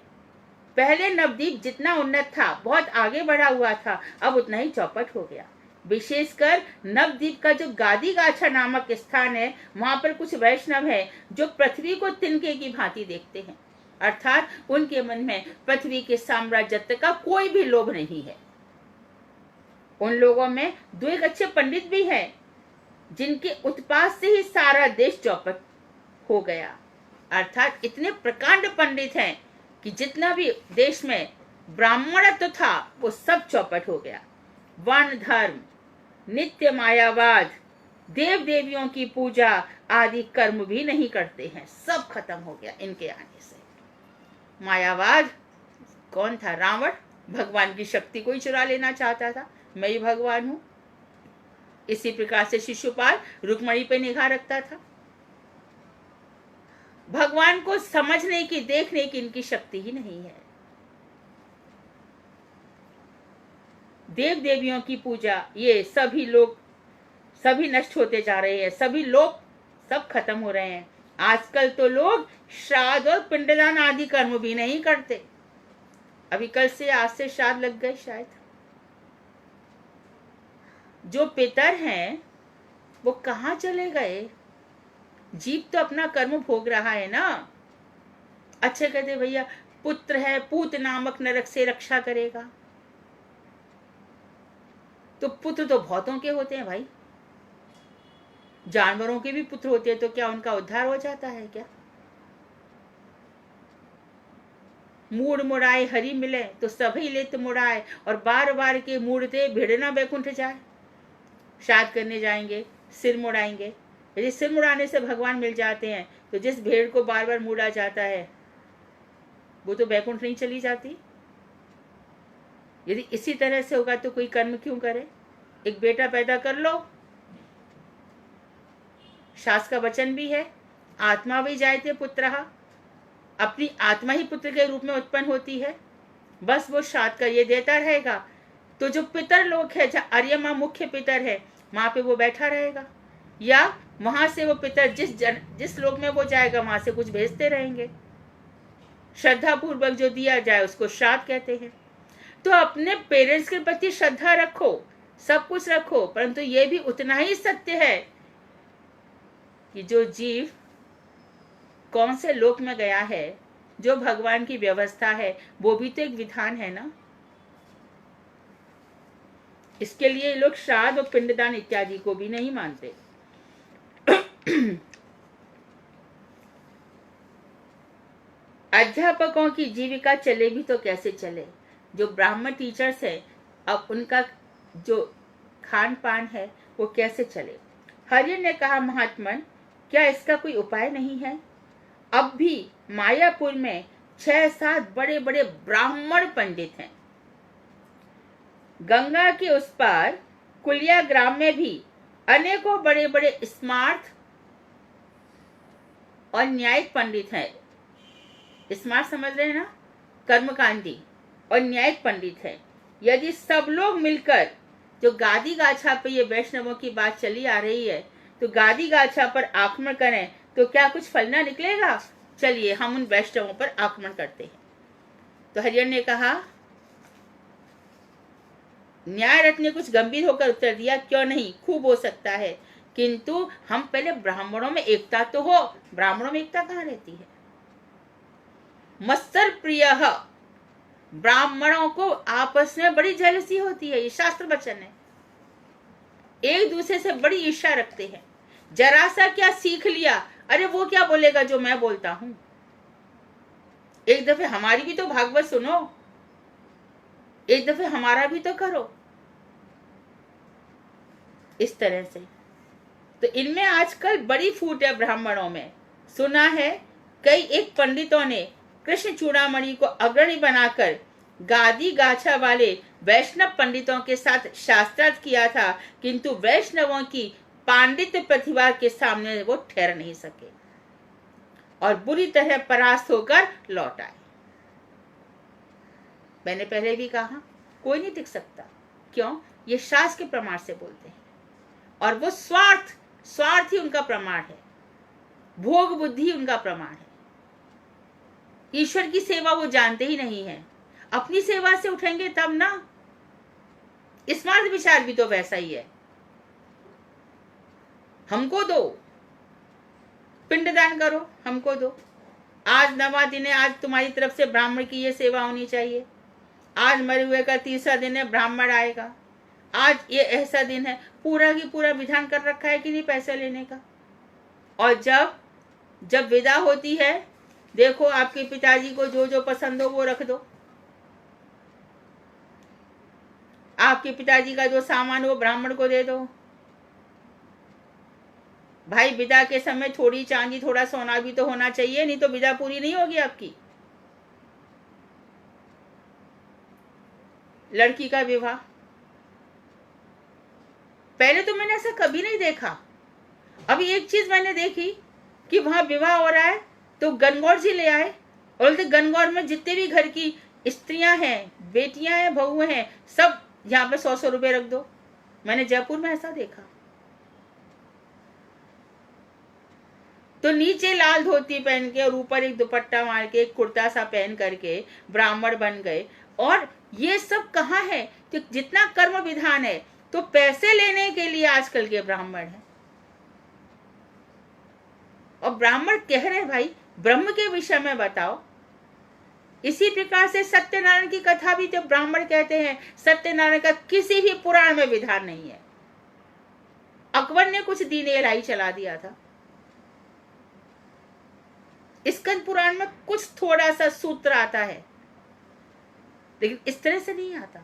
पहले नवद्वीप जितना उन्नत था, बहुत आगे बढ़ा हुआ था, अब उतना ही चौपट हो गया। विशेषकर नवद्वीप का जो गादी गाछा नामक स्थान है, वहां पर कुछ वैष्णव है जो पृथ्वी को तिनके की भांति देखते हैं, अर्थात उनके मन में पृथ्वी के साम्राज्यत्व का कोई भी लोभ नहीं है। उन लोगों में 2 एक अच्छे पंडित भी हैं जिनके उत्पात से ही सारा देश चौपट हो गया। अर्थात इतने प्रकांड पंडित हैं कि जितना भी देश में ब्राह्मण तो था वो सब चौपट हो गया। वर्ण धर्म, नित्य मायावाद, देव देवियों की पूजा आदि कर्म भी नहीं करते हैं, सब खत्म हो गया इनके आने से। मायावाद कौन था? रावण भगवान की शक्ति को ही चुरा लेना चाहता था, मैं ही भगवान हूं। इसी प्रकार से शिशुपाल रुक्मणी पे निगाह रखता था। भगवान को समझने की, देखने की इनकी शक्ति ही नहीं है। देव देवियों की पूजा, ये सभी लोग सभी नष्ट होते जा रहे हैं, सभी लोग सब खत्म हो रहे हैं। आजकल तो लोग श्राद्ध और पिंडदान आदि कर्म भी नहीं करते। अभी कल से, आज से श्राद्ध लग गए शायद। जो पितर हैं वो कहाँ चले गए? जीव तो अपना कर्म भोग रहा है ना। अच्छे कहते भैया पुत्र है, पूत नामक नरक से रक्षा करेगा। तो पुत्र तो बहुतों के होते हैं भाई, जानवरों के भी पुत्र होते हैं, तो क्या उनका उद्धार हो जाता है क्या? मूड मुड़ाए हरि मिले तो सभी लेत मुड़ाए, और बार बार के मूड़ते भिड़ना बैकुंठ जाए। श्राद्ध करने जाएंगे, सिर मुड़ाएंगे। यदि सिर मुड़ाने से भगवान मिल जाते हैं तो जिस भेड़ को बार बार मुड़ा जाता है वो तो बैकुंठ नहीं चली जाती। यदि इसी तरह से होगा तो कोई कर्म क्यों करे? एक बेटा पैदा कर लो, शास्त्र का वचन भी है, आत्मा भी जायते पुत्रः, अपनी आत्मा ही पुत्र के रूप में उत्पन्न होती है। बस वो श्राद्ध का ये देता रहेगा तो जो पितर लोग है, जहाँ आर्यमा मुख्य पितर है, वहां पे वो बैठा रहेगा, या वहां से वो पितर जिस लोक में वो जाएगा वहां से कुछ भेजते रहेंगे। श्रद्धा पूर्वक जो दिया जाए उसको श्राद्ध कहते हैं। तो अपने पेरेंट्स के प्रति श्रद्धा रखो, सब कुछ रखो, परंतु ये भी उतना ही सत्य है कि जो जीव कौन से लोक में गया है, जो भगवान की व्यवस्था है, वो भी तो एक विधान है ना। इसके लिए लोग श्राद्ध और पिंडदान इत्यादि को भी नहीं मानते। अध्यापकों की जीविका चले भी तो कैसे चले? जो ब्राह्मण टीचर्स है, अब उनका जो खान पान है वो कैसे चले? हरि ने कहा, महात्मन क्या इसका कोई उपाय नहीं है? अब भी मायापुर में 6-7 बड़े बड़े ब्राह्मण पंडित हैं। गंगा के उस पार कुलिया ग्राम में भी अनेकों बड़े बड़े स्मार्ट और न्यायिक पंडित हैं। स्मार्ट समझ रहे हैं ना, कर्मकांडी, और न्यायिक पंडित है। यदि सब लोग मिलकर, जो गादी गाछा पे ये वैष्णवों की बात चली आ रही है, तो गादी गाछा पर आक्रमण करें तो क्या कुछ फल ना निकलेगा? चलिए हम उन वैष्णवों पर आक्रमण करते हैं। तो हरिहर ने कहा, न्याय रत्न ने कुछ गंभीर होकर उत्तर दिया, क्यों नहीं, खूब हो सकता है, किंतु हम पहले ब्राह्मणों में एकता तो हो। ब्राह्मणों में एकता कहाँ रहती है? मत्सर प्रिय, ब्राह्मणों को आपस में बड़ी जेलसी होती है, ये शास्त्र वचन है। एक दूसरे से बड़ी ईर्ष्या रखते हैं। जरा सा क्या सीख लिया, अरे वो क्या बोलेगा जो मैं बोलता हूं, एक दफे हमारी भी तो भागवत सुनो, एक दफे हमारा भी तो करो। इस तरह से तो इनमें आजकल बड़ी फूट है ब्राह्मणों में। सुना है कई एक पंडितों ने कृष्ण चूड़ामणि को अग्रणी बनाकर गादी गाछा वाले वैष्णव पंडितों के साथ शास्त्रार्थ किया था, किंतु वैष्णवों की पांडित्य प्रतिभा के सामने वो ठहर नहीं सके और बुरी तरह परास्त होकर लौट आए। मैंने पहले भी कहा, कोई नहीं टिक सकता। क्यों? ये शास्त्र के प्रमाण से बोलते हैं, और वो स्वार्थ ही उनका प्रमाण है, भोग बुद्धि उनका प्रमाण है। ईश्वर की सेवा वो जानते ही नहीं है। अपनी सेवा से उठेंगे तब ना। स्मार्ट विचार भी तो वैसा ही है, हमको दो, पिंडदान करो, हमको दो। आज 9वां दिन है, आज तुम्हारी तरफ से ब्राह्मण की ये सेवा होनी चाहिए। आज मरे हुए का 3रा दिन है, ब्राह्मण आएगा। आज ये ऐसा दिन है, पूरा की पूरा विधान कर रखा है कि नहीं पैसे लेने का। और जब विदा होती है, देखो आपके पिताजी को जो जो पसंद हो वो रख दो। आपके पिताजी का जो सामान वो ब्राह्मण को दे दो। भाई विदा के समय थोड़ी चांदी थोड़ा सोना भी तो होना चाहिए, नहीं तो विदा पूरी नहीं होगी आपकी। लड़की का विवाह, पहले तो मैंने ऐसा कभी नहीं देखा। अभी एक चीज मैंने देखी कि वहां विवाह हो रहा है तो गणगौर जी ले आए, और बोलते गणगौर में जितने भी घर की स्त्रियां हैं, बेटियां हैं, बहू हैं, सब यहाँ पे 100-100 रुपए रख दो। मैंने जयपुर में ऐसा देखा। तो नीचे लाल धोती पहन के और ऊपर एक दुपट्टा मार के एक कुर्ता सा पहन करके ब्राह्मण बन गए। और ये सब कहाँ है कि जितना कर्म विधान है तो पैसे लेने के लिए आजकल के ब्राह्मण हैं। और ब्राह्मण कह रहे भाई ब्रह्म के विषय में बताओ। इसी प्रकार से सत्यनारायण की कथा भी जब ब्राह्मण कहते हैं, सत्यनारायण का किसी भी पुराण में विधान नहीं है। अकबर ने कुछ दीन राई चला दिया था, स्कंद पुराण में कुछ थोड़ा सा सूत्र आता है, लेकिन इस तरह से नहीं आता।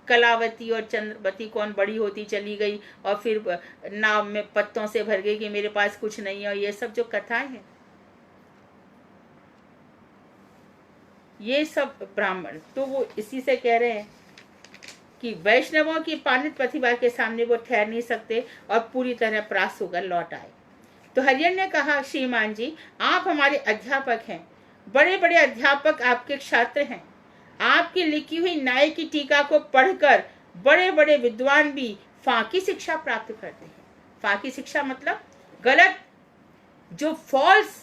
कलावती और चंद्रवती कौन बड़ी होती चली गई और फिर नाव में पत्तों से भर गई कि मेरे पास कुछ नहीं है, और ये सब जो कथाएं हैं, ये सब ब्राह्मण तो वो इसी से कह रहे हैं कि वैष्णवों की पानित प्रतिभा के सामने वो ठहर नहीं सकते और पूरी तरह परास्त होकर लौट आए। तो हरिहर ने कहा, श्रीमान जी आप हमारे अध्यापक हैं, बड़े बड़े अध्यापक आपके छात्र हैं। आपकी लिखी हुई न्याय की टीका को पढ़कर बड़े बड़े विद्वान भी फाकी शिक्षा प्राप्त करते हैं। फाकी शिक्षा मतलब गलत जो फॉल्स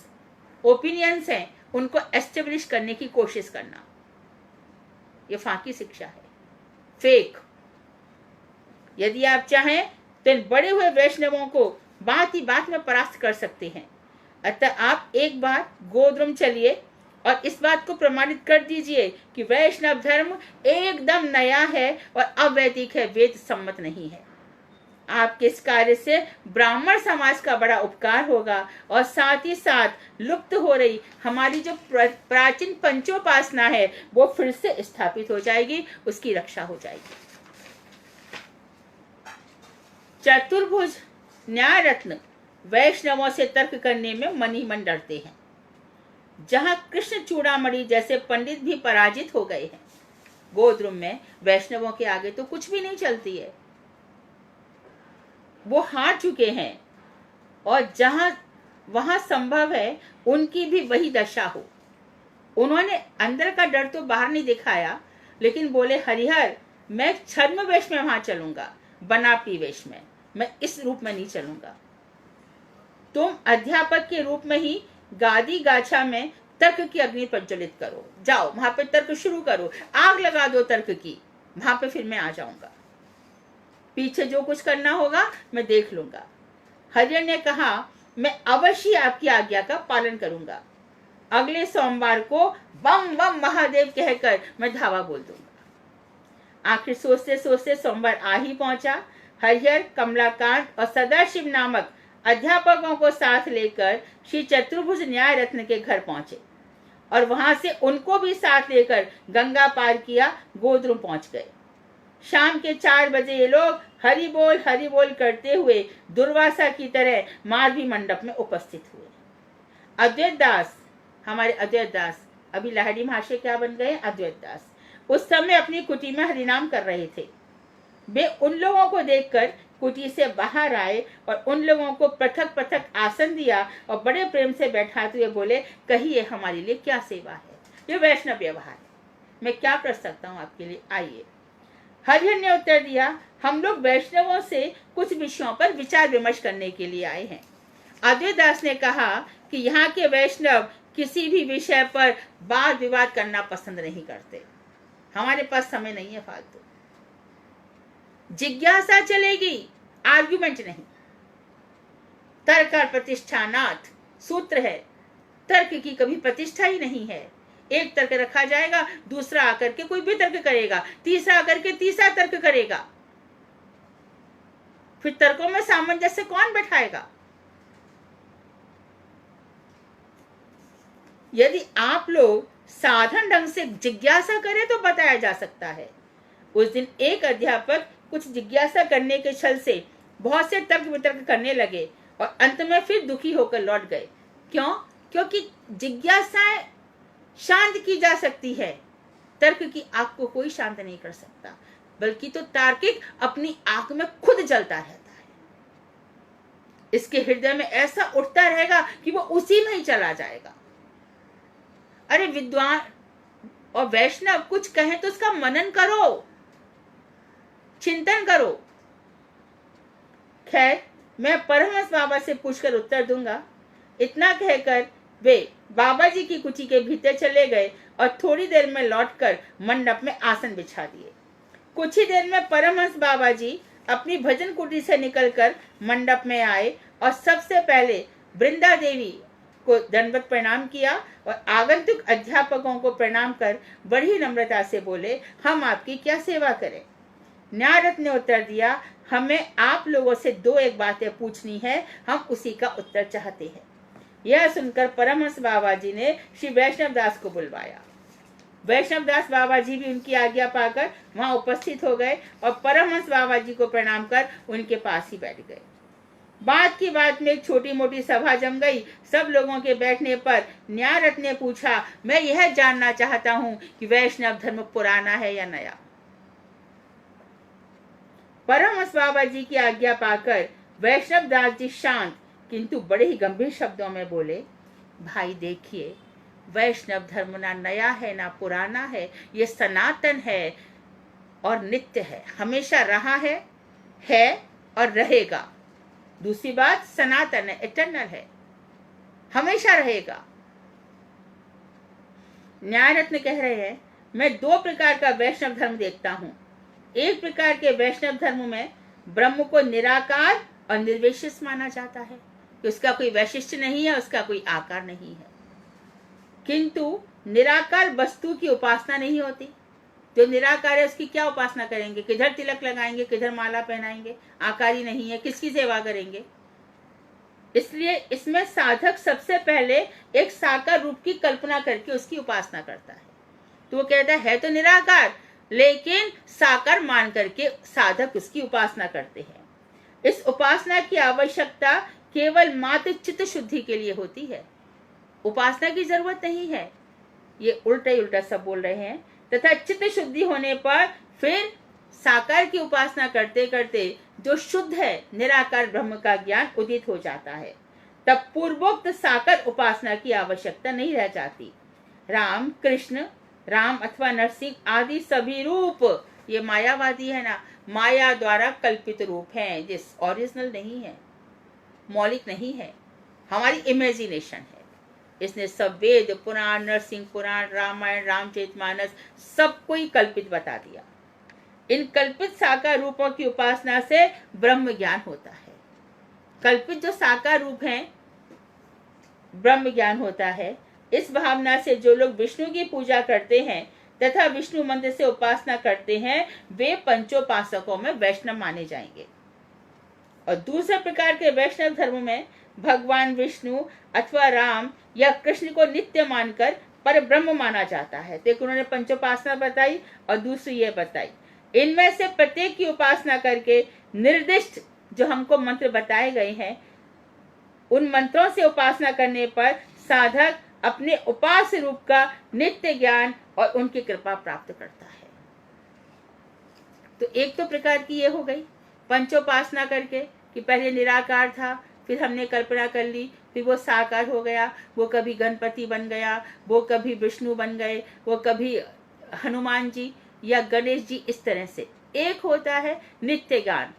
ओपिनियंस हैं उनको एस्टेब्लिश करने की कोशिश करना, ये फाकी शिक्षा है, फेक। यदि आप चाहें तो इन बड़े हुए वैष्णवों को बात ही बात में परास्त कर सकते हैं। अतः आप एक बार गोद्रुम चलिए और इस बात को प्रमाणित कर दीजिए कि वैष्णव धर्म एकदम नया है और अवैदिक है, वेद सम्मत नहीं है। आपके इस कार्य से ब्राह्मण समाज का बड़ा उपकार होगा और साथ ही साथ लुप्त हो रही हमारी जो प्राचीन पंचोपासना है वो फिर से स्थापित हो जाएगी, उसकी रक्षा हो जाएगी। चतुर्भुज न्याय रत्न वैष्णवों से तर्क करने में मन ही मन डरते हैं। जहां कृष्ण चूड़ामणि जैसे पंडित भी पराजित हो गए हैं, गोद्रुम में वैष्णवों के आगे तो कुछ भी नहीं चलती है, वो हार चुके हैं। और जहां वहां संभव है उनकी भी वही दशा हो। उन्होंने अंदर का डर तो बाहर नहीं दिखाया, लेकिन बोले हरिहर मैं छद्म वेश में वहां चलूंगा, बनावटी वेश में, मैं इस रूप में नहीं चलूंगा। तुम अध्यापक के रूप में ही गादी गाछा में तर्क की अग्नि प्रज्वलित करो, जाओ वहां पे तर्क शुरू करो, आग लगा दो तर्क की, वहां पे फिर मैं आ जाऊंगा, पीछे जो कुछ करना होगा मैं देख लूंगा। हरिहर ने कहा मैं अवश्य आपकी आज्ञा का पालन करूंगा। अगले सोमवार को बम बम महादेव कहकर मैं धावा बोल दूंगा। आखिर सोचते सोचते सोमवार आ ही पहुंचा। हरिहर, कमलाकांत और सदाशिव नामक अध्यापकों को साथ लेकर श्री चतुर्भुज न्याय रत्न के घर पहुंचे और वहां से उनको भी साथ लेकर गंगा पार किया, गोद्रुम पहुंच गए। शाम के 4 बजे ये लोग हरि बोल करते हुए दुर्वासा की तरह माधवी मंडप में उपस्थित हुए। अद्वैत दास, हमारे अद्वैत दास अभी लाहिड़ी महाशय क्या बन गए, अद्वैत दास, उस समय अपनी कुटी में हरिनाम कर रहे थे। वे उन लोगों को देखकर कुटी से बाहर आए और उन लोगों को पृथक पृथक आसन दिया और बड़े प्रेम से बैठाते हुए बोले, कहिए हमारे लिए क्या सेवा है। ये वैष्णव व्यवहार है, मैं क्या कर सकता हूँ आपके लिए, आइए। हरिहर ने उत्तर दिया, हम लोग वैष्णवों से कुछ विषयों पर विचार विमर्श करने के लिए आए हैं। अद्वैत दास ने कहा कि यहाँ के वैष्णव किसी भी विषय पर वाद विवाद करना पसंद नहीं करते, हमारे पास समय नहीं है फालतू। जिज्ञासा चलेगी, आर्गुमेंट नहीं। तर्क और प्रतिष्ठानाथ सूत्र है, तर्क की कभी प्रतिष्ठा ही नहीं है। एक तर्क रखा जाएगा, दूसरा आकर के कोई भी तर्क करेगा, तीसरा आकर के तीसरा तर्क करेगा, फिर तर्कों में सामंजस्य कौन बैठाएगा। यदि आप लोग साधारण ढंग से जिज्ञासा करें तो बताया जा सकता है, उस दिन एक अध्यापक कुछ जिज्ञासा करने के छल से बहुत से तर्क वितर्क करने लगे और अंत में फिर दुखी होकर लौट गए। क्यों? क्योंकि जिज्ञासाएं शांत की जा सकती है, तर्क की आग को कोई शांत नहीं कर सकता, बल्कि तो तार्किक अपनी आग में खुद जलता रहता है। इसके हृदय में ऐसा उठता रहेगा कि वो उसी में ही चला जाएगा। अरे विद्वान और वैष्णव कुछ कहें तो उसका मनन करो, चिंतन करो। खैर, मैं परमहंस बाबा से पूछकर उत्तर दूंगा। इतना कहकर वे बाबा जी की कुटी के भीतर चले गए और थोड़ी देर में लौटकर मंडप में आसन बिछा दिए। कुछ ही देर में परमहंस बाबा जी अपनी भजन कुटी से निकलकर मंडप में आए और सबसे पहले वृंदा देवी को दंडवत प्रणाम किया और आगंतुक अध्यापकों को प्रणाम कर बड़ी नम्रता से बोले, हम आपकी क्या सेवा करें? न्यायरत्न ने उत्तर दिया, हमें आप लोगों से दो एक बातें पूछनी है, हम उसी का उत्तर चाहते हैं। यह सुनकर परमहंस बाबा जी ने श्री वैष्णव दास को बुलवाया। वैष्णव दास बाबा जी भी उनकी आज्ञा पाकर वहां उपस्थित हो गए और परमहंस बाबा जी को प्रणाम कर उनके पास ही बैठ गए। बात की बात में एक छोटी मोटी सभा जम गई। सब लोगों के बैठने पर न्यायरत्न ने पूछा, मैं यह जानना चाहता हूं कि वैष्णव धर्म पुराना है या नया? परमहंस बाबा जी की आज्ञा पाकर वैष्णव दास जी शांत किंतु बड़े ही गंभीर शब्दों में बोले, भाई देखिए, वैष्णव धर्म ना नया है ना पुराना है, ये सनातन है और नित्य है, हमेशा रहा है और रहेगा। दूसरी बात, सनातन है, इटर्नल है, हमेशा रहेगा। न्यायरत्न कह रहे हैं, मैं दो प्रकार का वैष्णव धर्म देखता हूं। एक प्रकार के वैष्णव धर्म में ब्रह्म को निराकार और निर्विशेष माना जाता है कि उसका कोई वैशिष्ट्य नहीं है, उसका कोई आकार नहीं है, किंतु निराकार वस्तु की उपासना नहीं होती। जो निराकार है उसकी क्या उपासना करेंगे? किधर तिलक लगाएंगे, किधर माला पहनाएंगे? आकार ही नहीं है, किसकी सेवा करेंगे? इसलिए इसमें साधक सबसे पहले एक साकार रूप की कल्पना करके उसकी उपासना करता है। तो वो कहता है तो निराकार, लेकिन साकार मान करके साधक उसकी उपासना करते हैं। इस उपासना की आवश्यकता केवल मात्र चित्त शुद्धि के लिए होती है, उपासना की जरूरत नहीं है। ये उल्टा सब बोल रहे हैं। तथा चित्त शुद्धि होने पर फिर साकार की उपासना करते करते जो शुद्ध है निराकार ब्रह्म का ज्ञान उदित हो जाता है, तब पूर्वोक्त साकार उपासना की आवश्यकता नहीं रह जाती। राम, कृष्ण, राम अथवा नरसिंह आदि सभी रूप ये मायावादी है ना, माया द्वारा कल्पित रूप हैं, जिस ओरिजिनल नहीं है, मौलिक नहीं है, हमारी इमेजिनेशन है। इसने सब वेद, पुराण, नरसिंह पुराण, रामायण, रामचरितमानस सब कोई कल्पित बता दिया। इन कल्पित साकार रूपों की उपासना से ब्रह्म ज्ञान होता है। कल्पित जो साकार रूप हैं ब्रह्म ज्ञान होता है। इस भावना से जो लोग विष्णु की पूजा करते हैं तथा विष्णु मंत्र से उपासना करते हैं, वे पंचोपासकों में वैष्णव माने जाएंगे। और दूसरे प्रकार के वैष्णव धर्म में भगवान विष्णु अथवा राम या कृष्ण को नित्य मानकर पर ब्रह्म माना जाता है। तो एक उन्होंने पंचोपासना बताई और दूसरी ये बताई। इनमें से प्रत्येक की उपासना करके निर्दिष्ट जो हमको मंत्र बताए गए हैं, उन मंत्रों से उपासना करने पर साधक अपने उपास्य रूप का नित्य ज्ञान और उनकी कृपा प्राप्त करता है। तो एक तो प्रकार की ये हो गई पंचोपासना करके कि पहले निराकार था, फिर हमने कल्पना कर ली, फिर वो साकार हो गया, वो कभी गणपति बन गया, वो कभी विष्णु बन गए, वो कभी हनुमान जी या गणेश जी। इस तरह से एक होता है नित्य ज्ञान।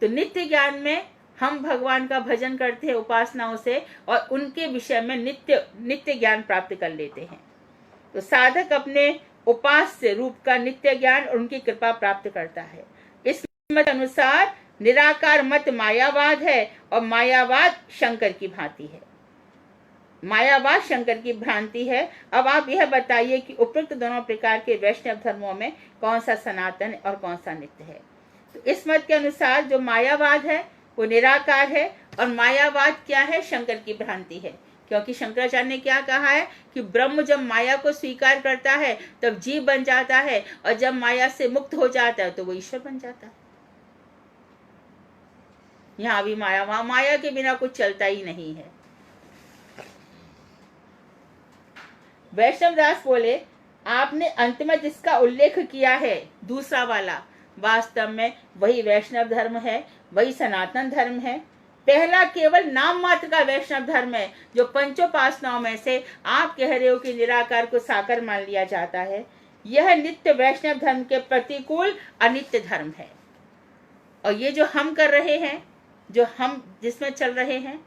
तो नित्य ज्ञान में हम भगवान का भजन करते हैं उपासनाओं से और उनके विषय में नित्य ज्ञान प्राप्त कर लेते हैं। तो साधक अपने उपास्य रूप का नित्य ज्ञान और उनकी कृपा प्राप्त करता है। इस मत अनुसार निराकार मत मायावाद है और मायावाद शंकर की भांति है। मायावाद शंकर की भ्रांति है। अब आप यह बताइए कि उपयुक्त दोनों प्रकार के वैष्णव धर्मों में कौन सा सनातन और कौन सा नित्य है? तो इस मत के अनुसार जो मायावाद है वो निराकार है और मायावाद क्या है? शंकर की भ्रांति है क्योंकि शंकराचार्य ने क्या कहा है कि ब्रह्म जब माया को स्वीकार करता है तब जीव बन जाता है, और जब माया से मुक्त हो जाता है तो वो ईश्वर बन जाता है। यहाँ भी माया, वहां माया के बिना कुछ चलता ही नहीं है। वैष्णव दास बोले, आपने अंत में जिसका उल्लेख किया है दूसरा वाला, वास्तव में वही वैष्णव धर्म है, वही सनातन धर्म है। पहला केवल नाम मात्र का वैष्णव धर्म है, जो पंचोपासनाओं में से आप कह रहे हो कि निराकार को साकार मान लिया जाता है। यह नित्य वैष्णव धर्म के प्रतिकूल अनित्य धर्म है। और ये जो हम कर रहे हैं, जो हम जिसमें चल रहे हैं,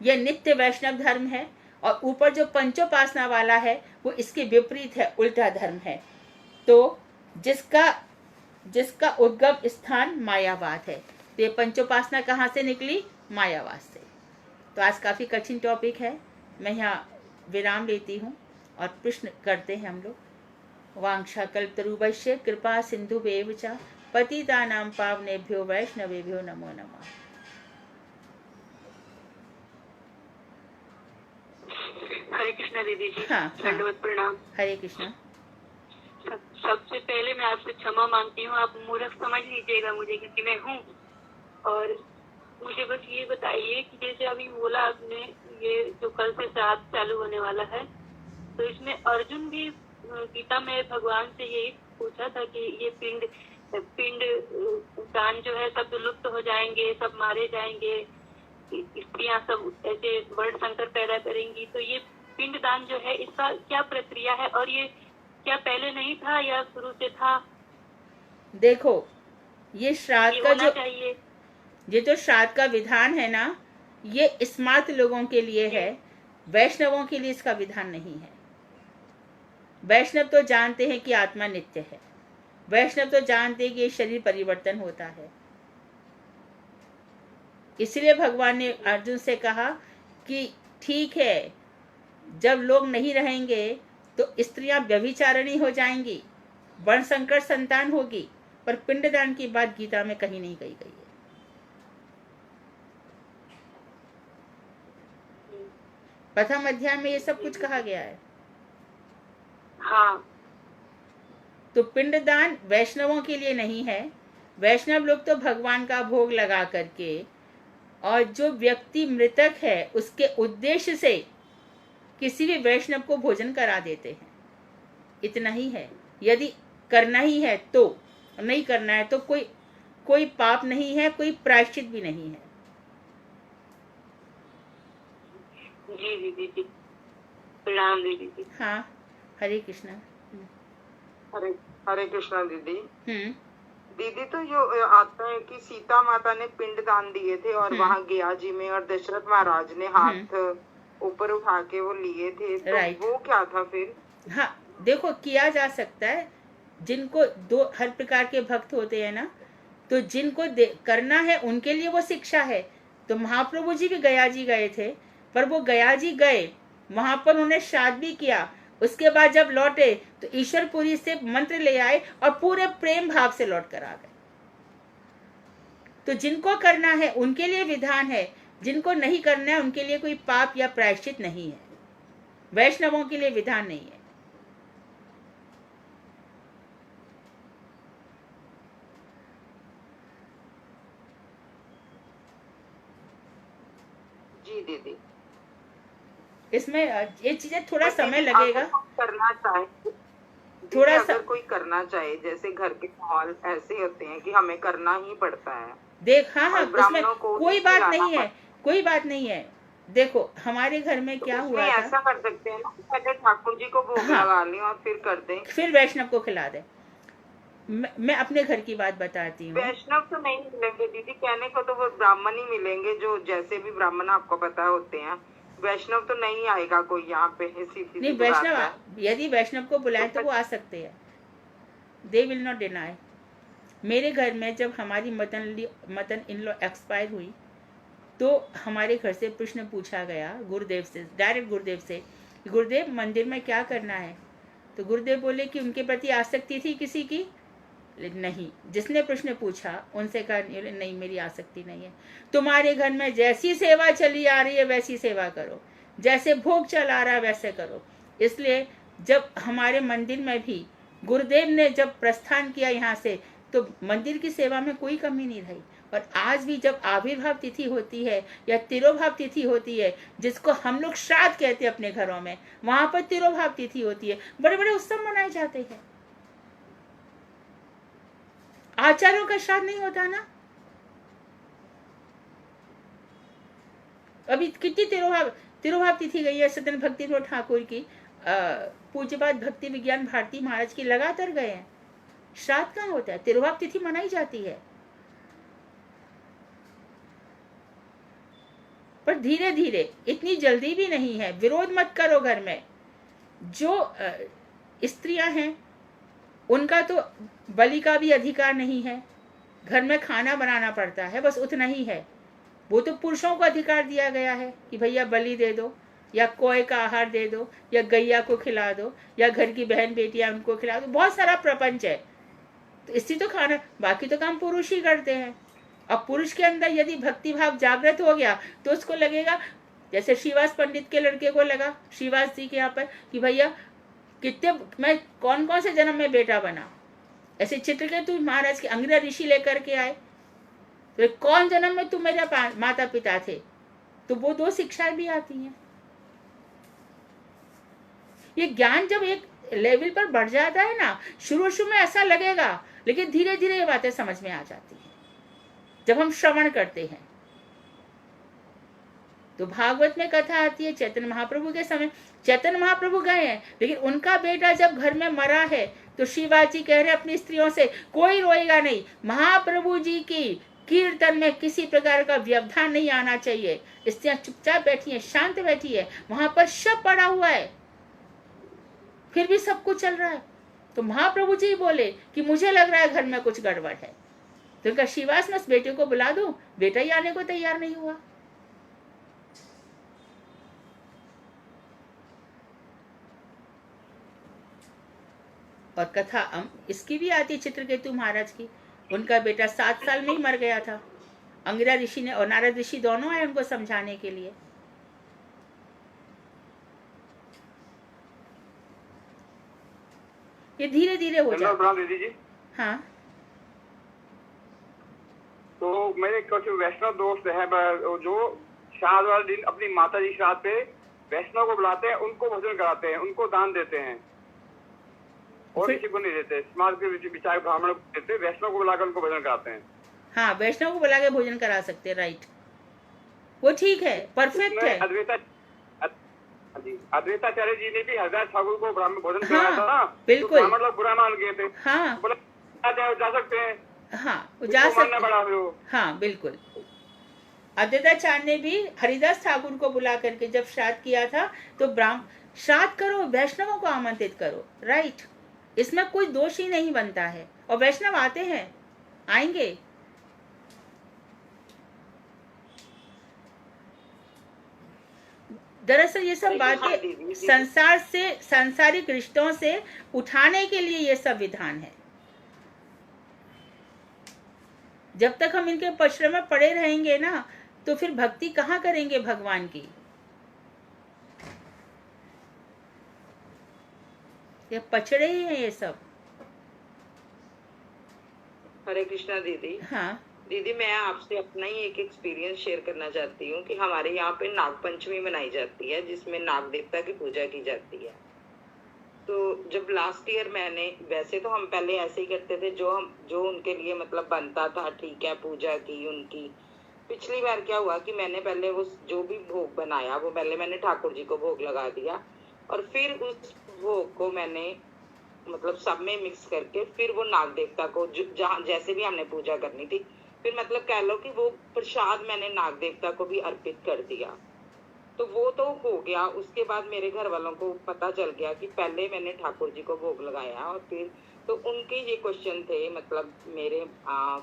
यह नित्य वैष्णव धर्म है। और ऊपर जो पंचोपासना वाला है वो इसके विपरीत है, उल्टा धर्म है। तो जिसका उद्गम स्थान मायावाद है। तो ये पंचोपासना कहाँ से निकली? मायावाद से। तो आज काफी कठिन टॉपिक है, मैं यहाँ विराम लेती हूँ और प्रश्न करते हैं हम लोग। वांछा कल्पतरुभ्यश्च कृपा सिंधुभ्येव च पतितानां पावनेभ्यो वैष्णवेभ्यो नमो नमः। हरे कृष्णा दीदी जी। हाँ, दंडवत प्रणाम। हरे कृष्णा। सबसे पहले मैं आपसे क्षमा मांगती हूँ, आप मूर्ख समझ लीजिएगा मुझे, क्योंकि मैं हूँ। और मुझे बस ये बताइए कि जैसे अभी बोला आपने, ये जो कल से श्राद्ध चालू होने वाला है, तो इसमें अर्जुन भी गीता में भगवान से यही पूछा था कि ये पिंड दान जो है सब लुप्त हो जाएंगे, सब मारे जाएंगे, स्त्रियां सब ऐसे वर्ण संकर पैदा करेंगी। तो ये पिंड दान जो है इसका क्या प्रक्रिया है, और ये क्या पहले नहीं था या शुरू से था? देखो, ये श्राद्ध का जो चाहिए, ये जो श्राद्ध का विधान है ना, ये स्मार्ट लोगों के लिए है, वैष्णवों के लिए इसका विधान नहीं है। वैष्णव तो जानते हैं कि आत्मा नित्य है, वैष्णव तो जानते हैं कि ये शरीर परिवर्तन होता है। इसलिए भगवान ने अर्जुन से कहा कि ठीक है, जब लोग नहीं रहेंगे तो स्त्रियां व्यभिचारिणी हो जाएंगी, वर्ण संकर संतान होगी, पर पिंडदान की बात गीता में कहीं नहीं कही गई है। प्रथम अध्याय में ये सब कुछ कहा गया है। हाँ। तो पिंडदान वैष्णवों के लिए नहीं है। वैष्णव लोग तो भगवान का भोग लगा करके, और जो व्यक्ति मृतक है उसके उद्देश्य से किसी भी वैष्णव को भोजन करा देते हैं, इतना ही है। यदि करना ही है तो, नहीं करना है तो कोई पाप नहीं है, कोई प्रायश्चित भी नहीं है। जी दीदी जी, प्रणाम दीदी जी। हाँ, हरे कृष्णा। हरे कृष्णा दीदी। दीदी, तो जो आता है कि सीता माता ने पिंड दान दिए थे और वहाँ गया जी में, और दशरथ महाराज ने हाथ ऊपर उठा के वो लिए थे, तो वो क्या था फिर? हाँ, देखो, किया जा सकता है। जिनको दो हर प्रकार के भक्त होते हैं ना, तो जिनको करना है उनके लिए वो शिक्षा है। तो महाप्रभु जी भी गया जी गए थे, पर वो गया जी गए, वहां पर उन्हें श्राद्ध भी किया। उसके बाद जब लौटे तो ईश्वरपुरी से मंत्र ले आए और पूरे प्रेम भाव से लौट कर आ गए। तो जिनको करना है उनके लिए विधान है, जिनको नहीं करना है उनके लिए कोई पाप या प्रायश्चित नहीं है। वैष्णवों के लिए विधान नहीं है। जी दीदी, इसमें ये चीजें थोड़ा समय लगेगा। करना चाहे थोड़ा अगर कोई करना चाहे, जैसे घर के माहौल ऐसे होते हैं कि हमें करना ही पड़ता है। देख, हाँ, इसमें कोई बात नहीं है, कोई बात नहीं है। देखो, हमारे घर में क्या हुआ था, ऐसा कर सकते हैं ना, पहले ठाकुर जी को भोग लगा लें और फिर कर दें, फिर वैष्णव को खिला दें। मैं अपने घर की बात बताती हूँ। वैष्णव तो नहीं मिलेंगे दीदी, कहने को तो वो ब्राह्मण ही मिलेंगे, जो जैसे भी ब्राह्मण आपको पता होते हैं। वैष्णव तो नहीं आएगा कोई यहाँ पे। नहीं, वैष्णव यदि वैष्णव को बुलाए तो वो आ सकते हैं, दे विल नॉट डिनाई। मेरे घर में जब हमारी मदन इन लॉ एक्सपायर हुई, तो हमारे घर से प्रश्न पूछा गया गुरुदेव से, डायरेक्ट गुरुदेव से, गुरुदेव मंदिर में क्या करना है? तो गुरुदेव बोले कि उनके प्रति आसक्ति थी किसी की? नहीं। जिसने प्रश्न पूछा उनसे कहा नहीं, मेरी आसक्ति नहीं है। तुम्हारे घर में जैसी सेवा चली आ रही है वैसी सेवा करो। जैसे भोग चला रहा है वैसे करो। इसलिए जब हमारे मंदिर में भी गुरुदेव ने जब प्रस्थान किया यहाँ से, तो मंदिर की सेवा में कोई कमी नहीं रही। और आज भी जब आविर्भाव तिथि होती है या तिरोभाव तिथि होती है, जिसको हम लोग श्राद्ध कहते हैं अपने घरों में, वहां पर तिरोभाव तिथि होती है, बड़े बड़े उत्सव मनाए जाते हैं। आचार्यों का श्राद्ध नहीं होता ना। अभी कितनी तिरोभाव तिथि गई है सत्यन भक्ति विनोद ठाकुर की, पूज्यपाद भक्ति विज्ञान भारती महाराज की, लगातार गए हैं। श्राद्ध कहाँ होता है? तिरोभाव तिथि मनाई जाती है। पर धीरे धीरे, इतनी जल्दी भी नहीं है। विरोध मत करो घर में। जो स्त्रियां हैं उनका तो बलि का भी अधिकार नहीं है। घर में खाना बनाना पड़ता है, बस उतना ही है। वो तो पुरुषों को अधिकार दिया गया है कि भैया बलि दे दो, या कोय का आहार दे दो, या गैया को खिला दो, या घर की बहन बेटियां उनको खिला दो। बहुत सारा प्रपंच है, तो इससे तो खाना, बाकी तो काम पुरुष ही करते हैं। अब पुरुष के अंदर यदि भक्ति भाव जागृत हो गया तो उसको लगेगा, जैसे श्रीवास पंडित के लड़के को लगा, श्रीवास जी के यहाँ पर, कि भैया कितने, मैं कौन कौन से जन्म में बेटा बना। ऐसे चित्रकेतु महाराज के अंग्रेज ऋषि लेकर के आए, तो कौन जन्म में तुम मेरे माता पिता थे। तो वो 2 शिक्षाएं भी आती हैं। ये ज्ञान जब एक लेवल पर बढ़ जाता है ना, शुरू में ऐसा लगेगा, लेकिन धीरे धीरे ये बातें समझ में आ जाती हैं जब हम श्रवण करते हैं। तो भागवत में कथा आती है चैतन्य महाप्रभु के समय। चैतन्य महाप्रभु गए हैं, लेकिन उनका बेटा जब घर में मरा है, तो शिवाजी कह रहे अपनी स्त्रियों से, कोई रोएगा नहीं, महाप्रभु जी की कीर्तन में किसी प्रकार का व्यवधान नहीं आना चाहिए। स्त्रियां चुपचाप बैठी है, शांत बैठी है, वहां पर शव पड़ा हुआ है, फिर भी सब कुछ चल रहा है। तो महाप्रभु जी बोले कि मुझे लग रहा है घर में कुछ गड़बड़ है। तो उनका श्रीवास में बेटे को बुला दूं, बेटा ही आने को तैयार नहीं हुआ। और कथा इसकी भी आती, चित्रकेतु महाराज की। उनका बेटा 7 साल में ही मर गया था। अंगिरा ऋषि ने और नारद ऋषि दोनों आए उनको समझाने के लिए। ये धीरे धीरे हो जाता है। दीदी जी, हाँ, तो मेरे कुछ वैष्णव दोस्त है जो श्राद्ध वाले दिन अपनी माता जी श्राद्ध पे वैष्णव को बुलाते हैं, उनको भोजन कराते हैं, उनको दान देते हैं, और किसी को नहीं देते। समाज के विचार ब्राह्मण को देते, वैष्णव को बुलाकर उनको भोजन कराते हैं। हाँ, वैष्णव को बुला के भोजन करा सकते हैं, राइट, वो ठीक है, परफेक्ट है। अद्वैताचार्य जी ने भी हरिदास ठाकुर को ब्राह्मण भोजन कराया था ना, बिल्कुल, तो ब्राह्मण लोग बुरा मान गए थे। हाँ, जा सकते हैं। हाँ, वो जा सकते हैं। हाँ, बिल्कुल। अद्वैताचार्य ने भी हरिदास ठाकुर को बुला करके जब श्राद्ध किया था, तो श्राद्ध करो, वैष्णवों को आमंत्रित करो, राइट, इसमें कोई दोष ही नहीं बनता है। और वैष्णव आते हैं, आएंगे। दरअसल ये सब बातें संसार से, सांसारिक रिश्तों से उठाने के लिए ये सब विधान है। जब तक हम इनके पचड़े में पड़े रहेंगे ना, तो फिर भक्ति कहाँ करेंगे भगवान की। ये पचड़े ही हैं ये सब। हरे कृष्णा दीदी। हाँ दीदी, मैं आपसे अपना ही एक एक्सपीरियंस शेयर करना चाहती हूँ कि हमारे यहाँ पे नाग पंचमी मनाई जाती है, जिसमें नाग देवता की पूजा की जाती है। तो जब लास्ट ईयर मैंने, वैसे तो हम पहले ऐसे ही करते थे, जो उनके लिए मतलब बनता था, ठीक है, पूजा की उनकी। पिछली बार क्या हुआ कि मैंने पहले वो जो भी भोग बनाया वो पहले मैंने ठाकुर जी को भोग लगा दिया, और फिर उस भोग को मैंने मतलब सब में मिक्स करके फिर वो नाग देवता को जहाँ जैसे भी हमने पूजा करनी थी, फिर मतलब कह लो कि वो प्रसाद मैंने नाग देवता को भी अर्पित कर दिया। तो वो तो हो गया। उसके बाद मेरे घर वालों को पता चल गया कि पहले मैंने ठाकुर जी को भोग लगाया, और फिर तो उनके ये क्वेश्चन थे, मतलब मेरे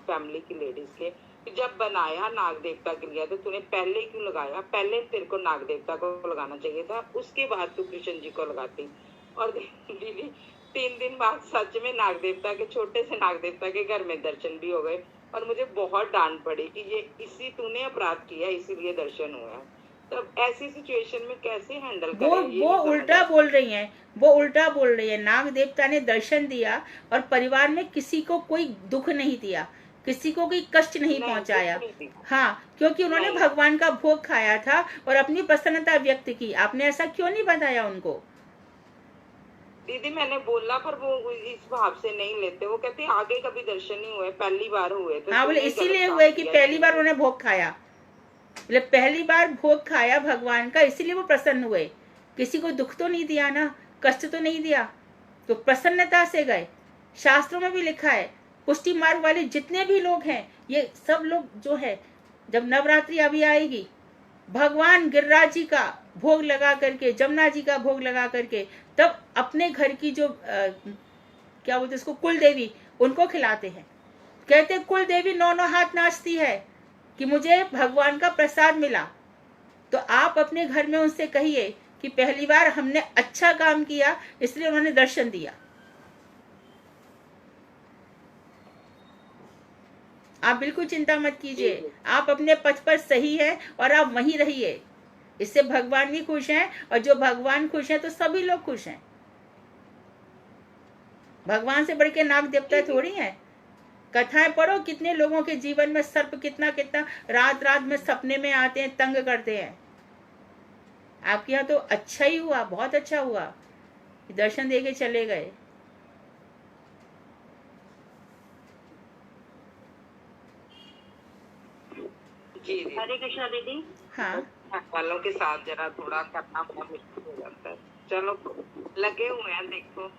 फैमिली की लेडीज के, कि जब बनाया नाग देवता के लिए तो तूने पहले क्यों लगाया, पहले तेरे को नाग देवता को लगाना चाहिए था, उसके बाद तू कृष्ण जी को लगाती। और दीदी 3 दिन बाद सच में नाग देवता के, छोटे से नाग देवता के घर में दर्शन भी हो गए, और मुझे बहुत डांट पड़ी कि ये तूने अपराध किया इसीलिए दर्शन हुआ। तब ऐसी सिचुएशन में कैसे हैंडल वो करें, ये वो नहीं समझ उल्टा आता। बोल रही हैं, वो उल्टा बोल रही है। नाग देवता ने दर्शन दिया और परिवार में किसी को कोई दुख नहीं दिया, किसी को कोई कष्ट नहीं नहीं, पहुंचाया। कुछ नहीं दिया। हाँ, क्योंकि उन्होंने नहीं। भगवान का भोग खाया था और अपनी प्रसन्नता व्यक्त की। आपने ऐसा क्यों नहीं बताया उनको? दीदी मैंने बोला पर वो इस भाव से नहीं लेते, वो कहते हैं आगे कभी दर्शन नहीं हुए, पहली बार हुए थे। हाँ, बोले तुमने इसीलिए गलत हुए काम कि किया। पहली बार उन्होंने भोग खाया, बोले पहली बार भोग खाया भगवान का, इसीलिए वो प्रसन्न हुए। किसी को दुख तो नहीं दिया ना, कष्ट तो नहीं दिया, तो प्रसन्नता से गए। शास्त्रों में भी लिखा है, पुष्टि मार्ग वाले जितने भी लोग हैं, ये सब लोग जो है, जब नवरात्रि अभी आएगी, भगवान गिरिराज जी का भोग लगा करके, जमुना जी का भोग लगा करके, तब अपने घर की जो क्या बोलते उसको, कुल देवी, उनको खिलाते हैं। कहते कुल देवी 9 हाथ नाचती है कि मुझे भगवान का प्रसाद मिला। तो आप अपने घर में उनसे कहिए कि पहली बार हमने अच्छा काम किया, इसलिए उन्होंने दर्शन दिया। आप बिल्कुल चिंता मत कीजिए, आप अपने पथ पर सही हैं और आप वहीं रहिए। इससे भगवान भी खुश हैं, और जो भगवान खुश हैं तो सभी लोग खुश हैं। भगवान से बढ़ के नाग देवता थोड़ी हैं। कथाएं पढ़ो, कितने लोगों के जीवन में सर्प कितना कितना रात रात में सपने में आते हैं, तंग करते हैं। आपके यहाँ तो अच्छा ही हुआ, बहुत अच्छा हुआ, दर्शन दे के चले गए। जी दीदी। हरे कृष्णा दीदी। हाँ, वालों के साथ जरा थोड़ा करना बहुत मुश्किल हो जाता है। चलो लगे हुए हैं, देखो।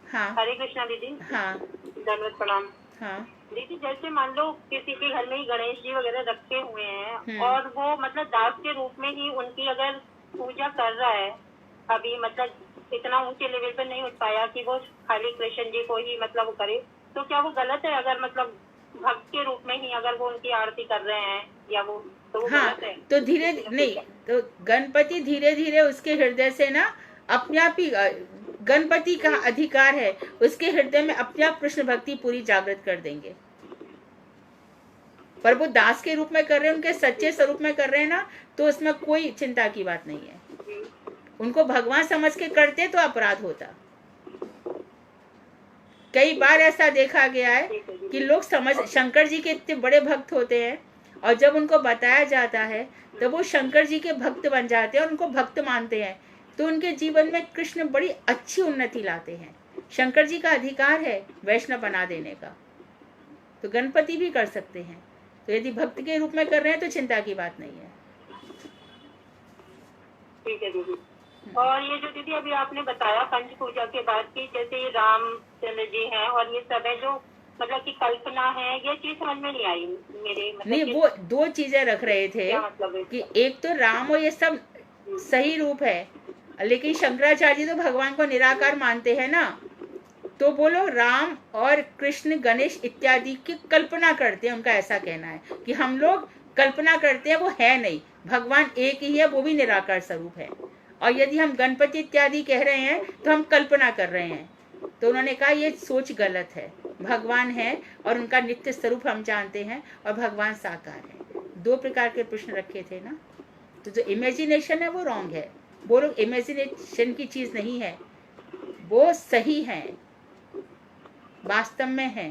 हाँ, हरे कृष्णा दीदी। हाँ, दंडवत प्रणाम। हाँ, दीदी जैसे मान लो किसी के घर में ही गणेश जी वगैरह रखे हुए हैं, और वो मतलब दास के रूप में ही उनकी अगर पूजा कर रहा है, अभी मतलब इतना ऊंचे लेवल पर नहीं उठ पाया कि वो खाली कृष्ण जी को ही मतलब वो करे, तो क्या वो गलत है? अगर मतलब भक्त के रूप में ही अगर वो उनकी आरती कर रहे हैं, या वो तो वो हाँ, गलत है? तो धीरे नहीं, तो गणपति धीरे धीरे उसके हृदय से ना अपने आप ही, गणपति का अधिकार है, उसके हृदय में अपने आप कृष्ण भक्ति पूरी जागृत कर देंगे। पर वो दास के रूप में कर रहे हैं, उनके सच्चे स्वरूप में कर रहे हैं ना, तो उसमें कोई चिंता की बात नहीं है। उनको भगवान समझ के करते तो अपराध होता। कई बार ऐसा देखा गया है कि लोग समझ, शंकर जी के इतने बड़े भक्त होते हैं, और जब उनको बताया जाता है तो वो शंकर जी के भक्त बन जाते हैं और उनको भक्त मानते हैं, तो उनके जीवन में कृष्ण बड़ी अच्छी उन्नति लाते हैं। शंकर जी का अधिकार है वैष्णव बना देने का, तो गणपति भी कर सकते हैं। तो यदि भक्त के रूप में कर रहे हैं तो चिंता की बात नहीं है। ठीक है दीदी। और ये जो दीदी अभी आपने बताया पंच पूजा के बाद की, जैसे ये रामचंद्र जी हैं और ये सब है, जो मतलब की कल्पना है, ये चीज समझ में नहीं आई मेरे। मतलब नहीं, वो दो चीजें रख रहे थे क्या मतलब है? कि एक तो राम और ये सब सही रूप है, लेकिन शंकराचार्य जी तो भगवान को निराकार मानते हैं ना, तो बोलो राम और कृष्ण गणेश इत्यादि की कल्पना करते हैं। उनका ऐसा कहना है कि हम लोग कल्पना करते हैं, वो है नहीं, भगवान एक ही है, वो भी निराकार स्वरूप है। और यदि हम गणपति इत्यादि कह रहे हैं तो हम कल्पना कर रहे हैं। तो उन्होंने कहा ये सोच गलत है, भगवान है और उनका नित्य स्वरूप हम जानते हैं, और भगवान साकार है। दो प्रकार के प्रश्न रखे थे ना, तो जो इमेजिनेशन है वो रॉन्ग है। वो लोग इमेजिनेशन की चीज नहीं है, वो सही है, वास्तव में है।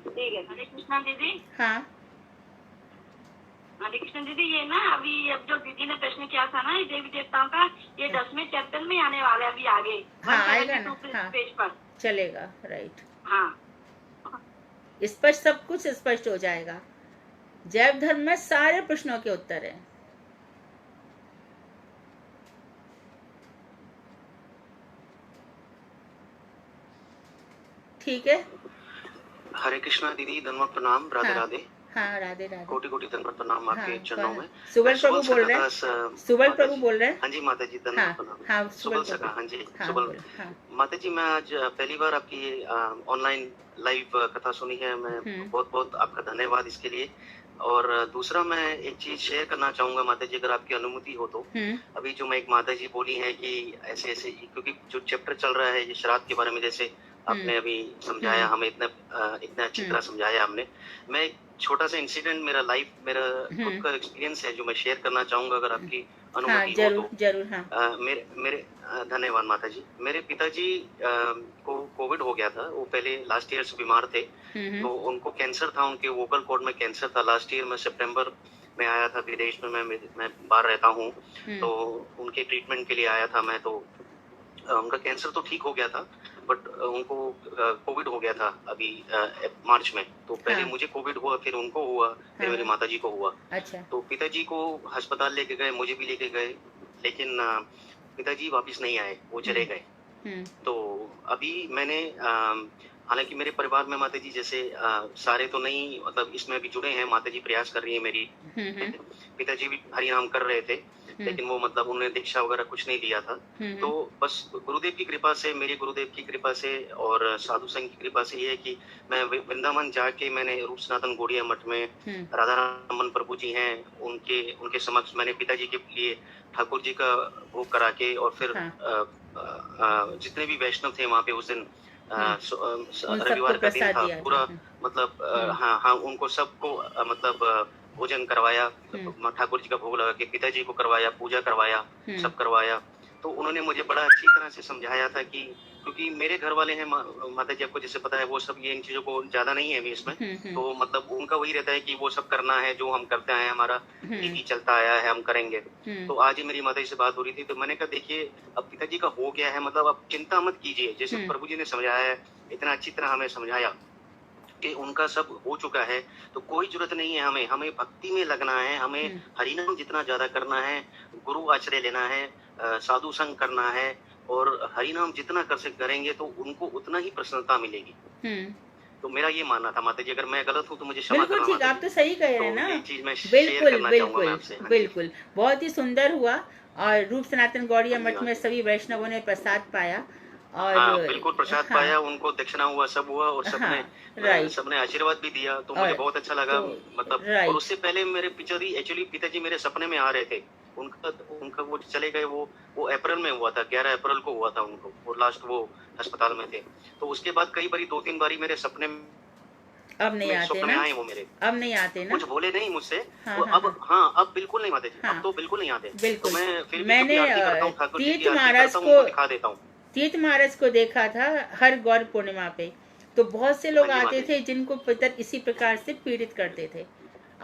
ठीक है। हरे कृष्णा दीदी। हाँ, हरे कृष्ण दीदी, ये ना अभी अब जो दीदी ने प्रश्न किया था ना, ये देवी देवताओं का, ये 10वें चैप्टर में आने वाला है अभी आगे। हाँ, आएगा ना, हाँ, पेज पर चलेगा, राइट। हाँ, स्पष्ट, सब कुछ स्पष्ट हो जाएगा। जैव धर्म में सारे प्रश्नों के उत्तर हैं। ठीक है। हरे कृष्णा दीदी, धन्यवाद, प्रणाम, राधे हाँ, राधे। हाँ, राधे राधे। कोटि कोटि धन्यवाद, प्रणाम आपके हाँ, चरणों में। सुबल प्रभु बोल रहे हैं, सुबल प्रभु बोल रहे हैं। हाँ जी माता जी, हाँ, धन्यवाद, प्रणाम। हाँ, सुबल सका, हाँ जी, हाँ, सुबल। बोलो, हाँ, माता जी, मैं आज पहली बार आपकी ऑनलाइन लाइव कथा सुनी है। मैं बहुत बहुत आपका धन्यवाद इसके लिए। और दूसरा, मैं एक चीज शेयर करना चाहूंगा माता जी, अगर आपकी अनुमति हो तो। अभी जो मैं एक माता जी बोली है कि ऐसे ऐसे, क्योंकि जो चैप्टर चल रहा है ये श्राद्ध के बारे में, जैसे आपने अभी समझाया हमें, इतना अच्छी तरह समझाया हमने। मैं एक छोटा सा इंसिडेंट, मेरा खुद का एक्सपीरियंस है जो मैं शेयर करना चाहूंगा, अगर आपकी हाँ अनुमति हो जरूर तो। जरूर। हाँ मेरे धन्यवाद माता जी। मेरे पिताजी को कोविड हो गया था। वो पहले लास्ट ईयर से बीमार थे, तो उनको कैंसर था, उनके वोकल कॉर्ड में कैंसर था। लास्ट ईयर में सितंबर में आया था विदेश में, मैं बाहर रहता हूँ, तो उनके ट्रीटमेंट के लिए आया था मैं। तो उनका कैंसर तो ठीक हो गया था, बट उनको कोविड हो गया था अभी मार्च में। तो पहले मुझे कोविड हुआ, फिर उनको हुआ, फिर मेरी माताजी को हुआ। अच्छा। तो पिताजी को अस्पताल लेके गए, मुझे भी लेके गए, लेकिन पिताजी वापस नहीं आए, वो चले गए। तो अभी मैंने हालांकि मेरे परिवार में माताजी जैसे सारे तो नहीं, मतलब इसमें भी जुड़े हैं, माताजी प्रयास कर रही है मेरी। पिताजी भी हरि नाम कर रहे थे, लेकिन वो मतलब उन्होंने दीक्षा वगैरह कुछ नहीं दिया था। तो बस गुरुदेव की कृपा से, मेरे गुरुदेव की कृपा से और साधु संघ की कृपा से ये है कि मैं वृंदावन जाके मैंने रूप सनातन गौड़िया मठ में राधा रमन प्रभु जी हैं, उनके समक्ष मैंने पिताजी के लिए ठाकुर जी का भोग करा के, और फिर जितने भी वैष्णव थे वहाँ पे उस दिन रविवार का दिन था पूरा, मतलब हाँ उनको सबको मतलब भोजन करवाया, ठाकुर जी का भोग लगा के पिताजी को करवाया, पूजा करवाया, सब करवाया। तो उन्होंने मुझे बड़ा अच्छी तरह से समझाया था कि क्योंकि मेरे घर वाले हैं माता जी, आपको जैसे पता है, वो सब ये इन चीजों को ज्यादा नहीं है अभी इसमें। तो मतलब उनका वही रहता है कि वो सब करना है जो हम करते आए, हमारा रीति चलता आया है, हम करेंगे। तो आज ही मेरी माता जी से बात हो रही थी, तो मैंने कहा देखिए अब पिताजी का हो गया है, मतलब आप चिंता मत कीजिए, जैसे प्रभु जी ने समझाया है, इतना अच्छी तरह हमें समझाया कि उनका सब हो चुका है, तो कोई जरूरत नहीं है हमें भक्ति में लगना है, हमें हरिनाम जितना ज्यादा करना है, गुरु आश्रय लेना है, साधु संग करना है, और हरिनाम जितना करेंगे तो उनको उतना ही प्रसन्नता मिलेगी। तो मेरा ये मानना था माता जी, अगर मैं गलत हूँ तो मुझे क्षमा करना। ठीक, आप तो सही कह रहे हैं ना। ये चीज मैं शेयर करना चाहूंगा मैं आपसे। बिल्कुल, बहुत ही सुंदर हुआ। और रूप सनातन गौड़िया मठ में सभी वैष्णवों ने प्रसाद पाया, और हाँ, बिल्कुल प्रसाद पाया, उनको दक्षिणा हुआ, सब हुआ, और सबने आशीर्वाद भी दिया, तो मुझे बहुत अच्छा लगा। मतलब और उससे पहले मेरे पिताजी मेरे सपने में आ रहे थे। उनका वो चले गए, वो अप्रैल में हुआ था, 11 अप्रैल को हुआ था उनको, वो लास्ट वो अस्पताल में थे। तो उसके बाद कई बारी 2-3 बारी मेरे सपने में अब नहीं आते ना, आए वो मेरे, अब नहीं आते ना, कुछ बोले नहीं मुझसे। अब बिल्कुल नहीं आते, अब तो बिल्कुल नहीं आते। बिल्कुल। तो मैं फिर मैंने तीर्थ महाराज को दिखा देता हूँ, तीर्थ महाराज को देखा था हर गौर पूर्णिमा पे। तो बहुत से लोग आते थे जिनको पितर इसी प्रकार से पीड़ित करते थे,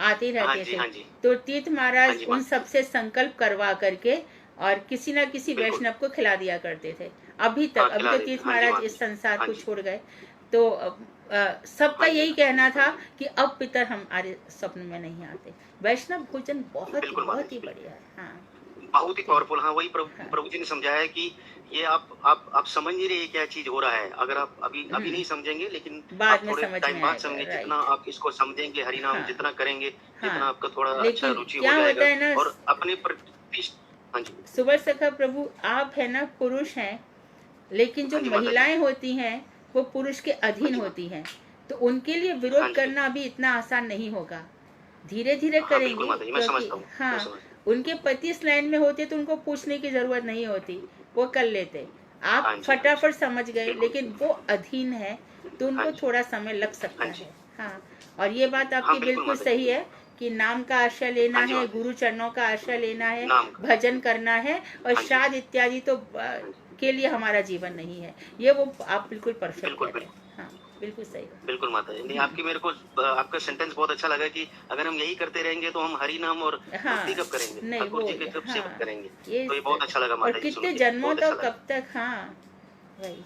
आते ही रहते थे। तो तीर्थ महाराज उन सबसे संकल्प करवा करके और किसी न किसी वैष्णव को खिला दिया करते थे। अभी तक, अभी तो तीर्थ महाराज इस संसार को छोड़ गए। तो सबका यही कहना था कि अब पितर हमारे स्वप्न में नहीं आते। वैष्णव भोजन बहुत ही बढ़िया है। हाँ, बहुत ही पावरफुल। हाँ, वही प्रभु जी ने समझाया कि ये आप समझ नहीं रहे क्या चीज हो रहा है। अगर आप अभी नहीं समझेंगे, लेकिन बाद में थोड़े टाइम बाद समझेंगे। जितना आप इसको समझेंगे, हरिनाम जितना करेंगे, जितना आपका थोड़ा अच्छा रुचि हो जाएगा, और अपने सुबर सखा प्रभु, आप है ना पुरुष हैं, लेकिन जो महिलाएं होती हैं वो पुरुष के अधीन होती हैं, तो उनके लिए विरोध करना अभी इतना आसान नहीं होगा। धीरे धीरे करेंगे, क्योंकि हाँ, उनके पति इस लाइन में होते तो उनको पूछने की जरूरत नहीं होती, वो कर लेते। आप फटाफट समझ गए, लेकिन वो अधीन है तो उनको थोड़ा समय लग सकता है। हाँ, और ये बात आपकी बिल्कुल सही है कि नाम का आश्रय लेना है, गुरु चरणों का आश्रय लेना है, भजन करना है, और श्राद्ध इत्यादि तो के लिए हमारा जीवन नहीं है। ये वो आप बिल्कुल परफेक्ट कह रहे हैं। हाँ, बिल्कुल सही। बिल्कुल माता जी, नहीं आपकी मेरे को आपका सेंटेंस बहुत अच्छा लगा कि अगर हम यही करते रहेंगे तो हम हरि नाम और भक्ति कब करेंगे, ठाकुर जी के कब सेवा करेंगे। तो ये बहुत अच्छा लगा माता जी, कितने जन्मों तक, कब तक। हाँ, वही,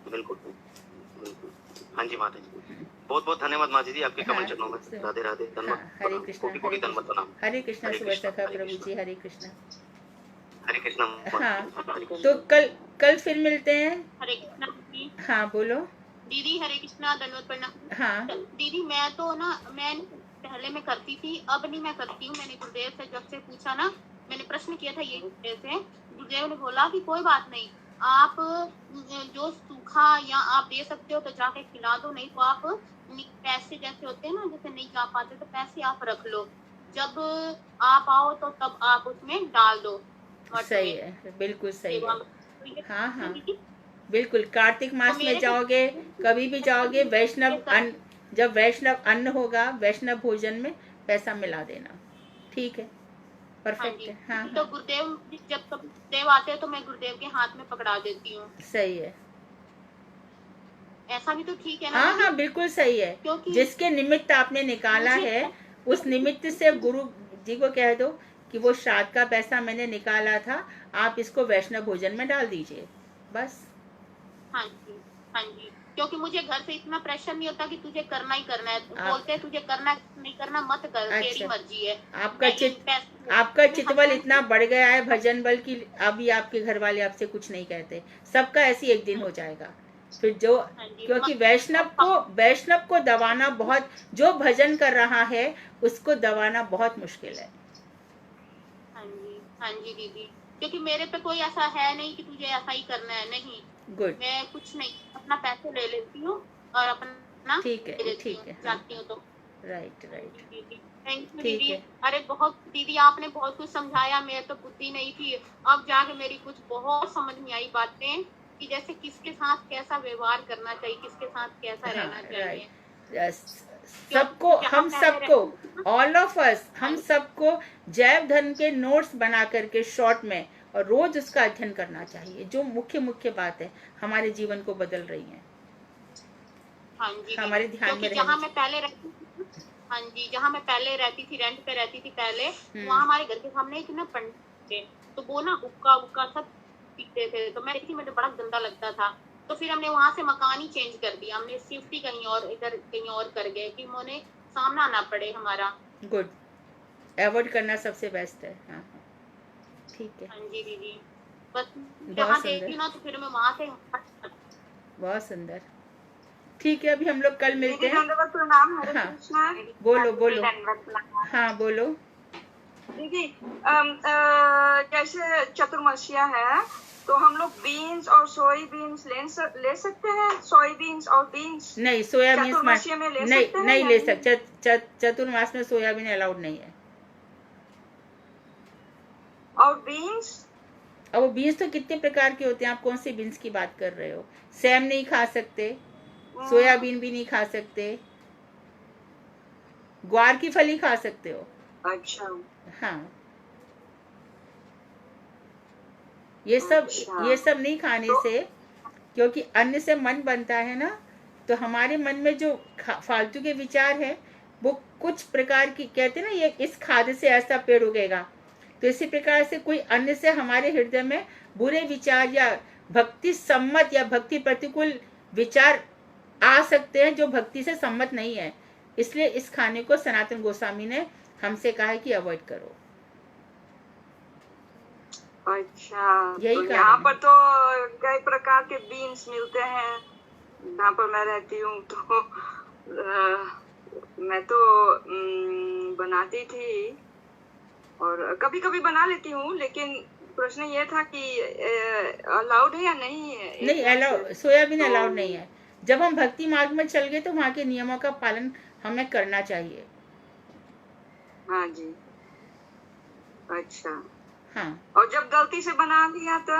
बिल्कुल। हाँ जी माता जी, बहुत बहुत धन्यवाद माता जी, आपके कमल चरणों में। राधे राधे, धन्यवाद। हरे कृष्णा, हरे कृष्णा सुबह सखा प्रभु जी, हरे कृष्णा, हरे कृष्णा। हाँ, तो कल फिर मिलते हैं। हरे कृष्णा। हाँ, बोलो दीदी। हरे कृष्णा, धन्यवाद प्रणाम। हाँ दीदी, मैं पहले मैं करती थी, अब नहीं मैं करती हूँ। मैंने गुरुदेव से जब से पूछा ना, मैंने प्रश्न किया था ये गुरुदेव से, गुरुदेव ने बोला कि कोई बात नहीं, आप जो सूखा या आप दे सकते हो तो जाके खिला दो, नहीं तो आप पैसे जैसे होते हैं ना, जैसे नहीं जा पाते तो पैसे आप रख लो, जब आप आओ तो तब आप उसमें डाल दो। सही है, बिल्कुल सही है। हाँ हाँ, बिल्कुल कार्तिक मास में जाओगे, कभी भी जाओगे, वैष्णव अन्न, जब वैष्णव अन्न होगा, वैष्णव भोजन में पैसा मिला देना, ठीक है, परफेक्ट है। हाँ, तो गुरुदेव जब गुरुदेव आते हैं तो मैं गुरुदेव के हाथ में पकड़ा देती हूँ, सही है। ऐसा भी तो ठीक है ना? हाँ हाँ, बिल्कुल सही है। जिसके निमित्त आपने निकाला है, उस निमित्त से गुरु जी को कह दो कि वो श्राद्ध का पैसा मैंने निकाला था, आप इसको वैष्णव भोजन में डाल दीजिए, बस। हाँ जी, हाँ जी, क्योंकि मुझे घर से इतना प्रेशर नहीं होता कि तुझे करना ही करना है। बोलते हैं तुझे करना नहीं करना मत कर, तेरी मर्जी है। आपका चितबल इतना बढ़ गया है भजन बल की, अभी आपके घर वाले आपसे कुछ नहीं कहते, सबका ऐसी एक दिन हो जाएगा। फिर जो, क्योंकि वैष्णव को दबाना बहुत, जो भजन कर रहा है उसको दबाना बहुत मुश्किल है। हाँ जी दीदी, क्योंकि मेरे पे कोई ऐसा है नहीं कि तुझे ऐसा ही करना है, नहीं। गुड, मैं कुछ नहीं, अपना पैसे ले लेती हूँ और अपना ठीक है, ठीक है, जाती हूँ तो। राइट राइट, थैंक यू दीदी। अरे बहुत दीदी, आपने बहुत कुछ समझाया, मेरे तो बुद्धि नहीं थी, अब जाके मेरी कुछ बहुत समझ में आई बातें कि जैसे किसके साथ कैसा व्यवहार करना चाहिए, किसके साथ कैसा रहना चाहिए। सबको, हम सबको, ऑल ऑफ अस, हम सबको जैव धर्म के नोट्स बना करके शॉर्ट में और रोज उसका अध्ययन करना चाहिए, जो मुख्य बात है हमारे जीवन को बदल रही है। हाँ जी, हमारे ध्यान में जहाँ मैं पहले रहती थी, हाँ जी, जहाँ मैं पहले रहती थी, रेंट पे रहती थी पहले, वहाँ हमारे घर के सामने एक ना पंडित थे, तो वो ना हुक्का सब पीते थे, तो मैं देखी, मुझे बड़ा गंदा लगता था। तो फिर हमने वहाँ से मकान ही चेंज कर दिया, हमने शिफ्ट ही कहीं और, इधर कहीं और कर गए कि उन्हें सामना ना पड़े हमारा। गुड, अवॉइड करना सबसे बेस्ट है। हाँ, ठीक है। हाँ जी दीदी, बस जहाँ देखती ना तो फिर मैं वहाँ से। बहुत सुंदर, ठीक है, अभी हम लोग कल मिलते हैं। हाँ, बोलो। हाँ बोलो दीदी। जैसे चतुर्मासिया है तो हम लोग बीन्स और सोयाबीन्स ले सकते हैं? सोयाबीन्स और बीन्स नहीं, सोयाबीन्स नहीं ले सकते। चतुर्मास में सोयाबीन अलाउड नहीं है। और बीन्स? और वो बीन्स तो कितने प्रकार के होते हैं, आप कौन से बीन्स की बात कर रहे हो? सैम नहीं खा सकते, सोयाबीन भी नहीं खा सकते, ग्वार की फली खा सकते हो। अच्छा, हाँ, ये सब नहीं खाने से, क्योंकि अन्न से मन बनता है ना, तो हमारे मन में जो फालतू के विचार है वो कुछ प्रकार की, कहते हैं ना, ये इस खाद से ऐसा पेड़ उगेगा, तो इसी प्रकार से कोई अन्न से हमारे हृदय में बुरे विचार या भक्ति सम्मत या भक्ति प्रतिकूल विचार आ सकते हैं, जो भक्ति से सम्मत नहीं है। इसलिए इस खाने को सनातन गोस्वामी ने हमसे कहा है कि अवॉइड करो। अच्छा, यही तो यहाँ पर तो कई प्रकार के बीन्स मिलते हैं जहाँ पर मैं रहती हूँ, तो मैं तो बनाती थी और कभी कभी बना लेती हूँ, लेकिन प्रश्न ये था कि अलाउड है या नहीं है? नहीं अलाउड, सोयाबीन अलाउड नहीं है। जब हम भक्ति मार्ग में चल गए तो वहाँ के नियमों का पालन हमें करना चाहिए। हाँ जी, अच्छा। हाँ, और जब गलती से बना लिया तो?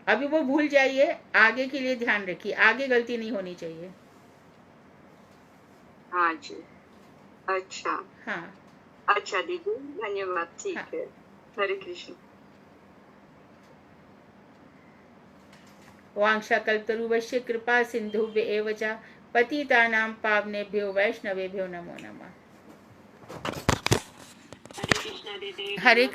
अभी वो भूल जाइए, आगे के लिए ध्यान रखिए, आगे गलती नहीं होनी चाहिए। हाँ जी, अच्छा। हाँ, अच्छा दीदी, धन्यवाद, ठीक है। हरे कृष्ण। वांछाकल्पतरुभ्यश्च कृपा सिन्धुभ्य एव च पतितानां पावनेभ्यो वैष्णवेभ्यो नमो नमः। हरे कृष्णा दीदी। हरे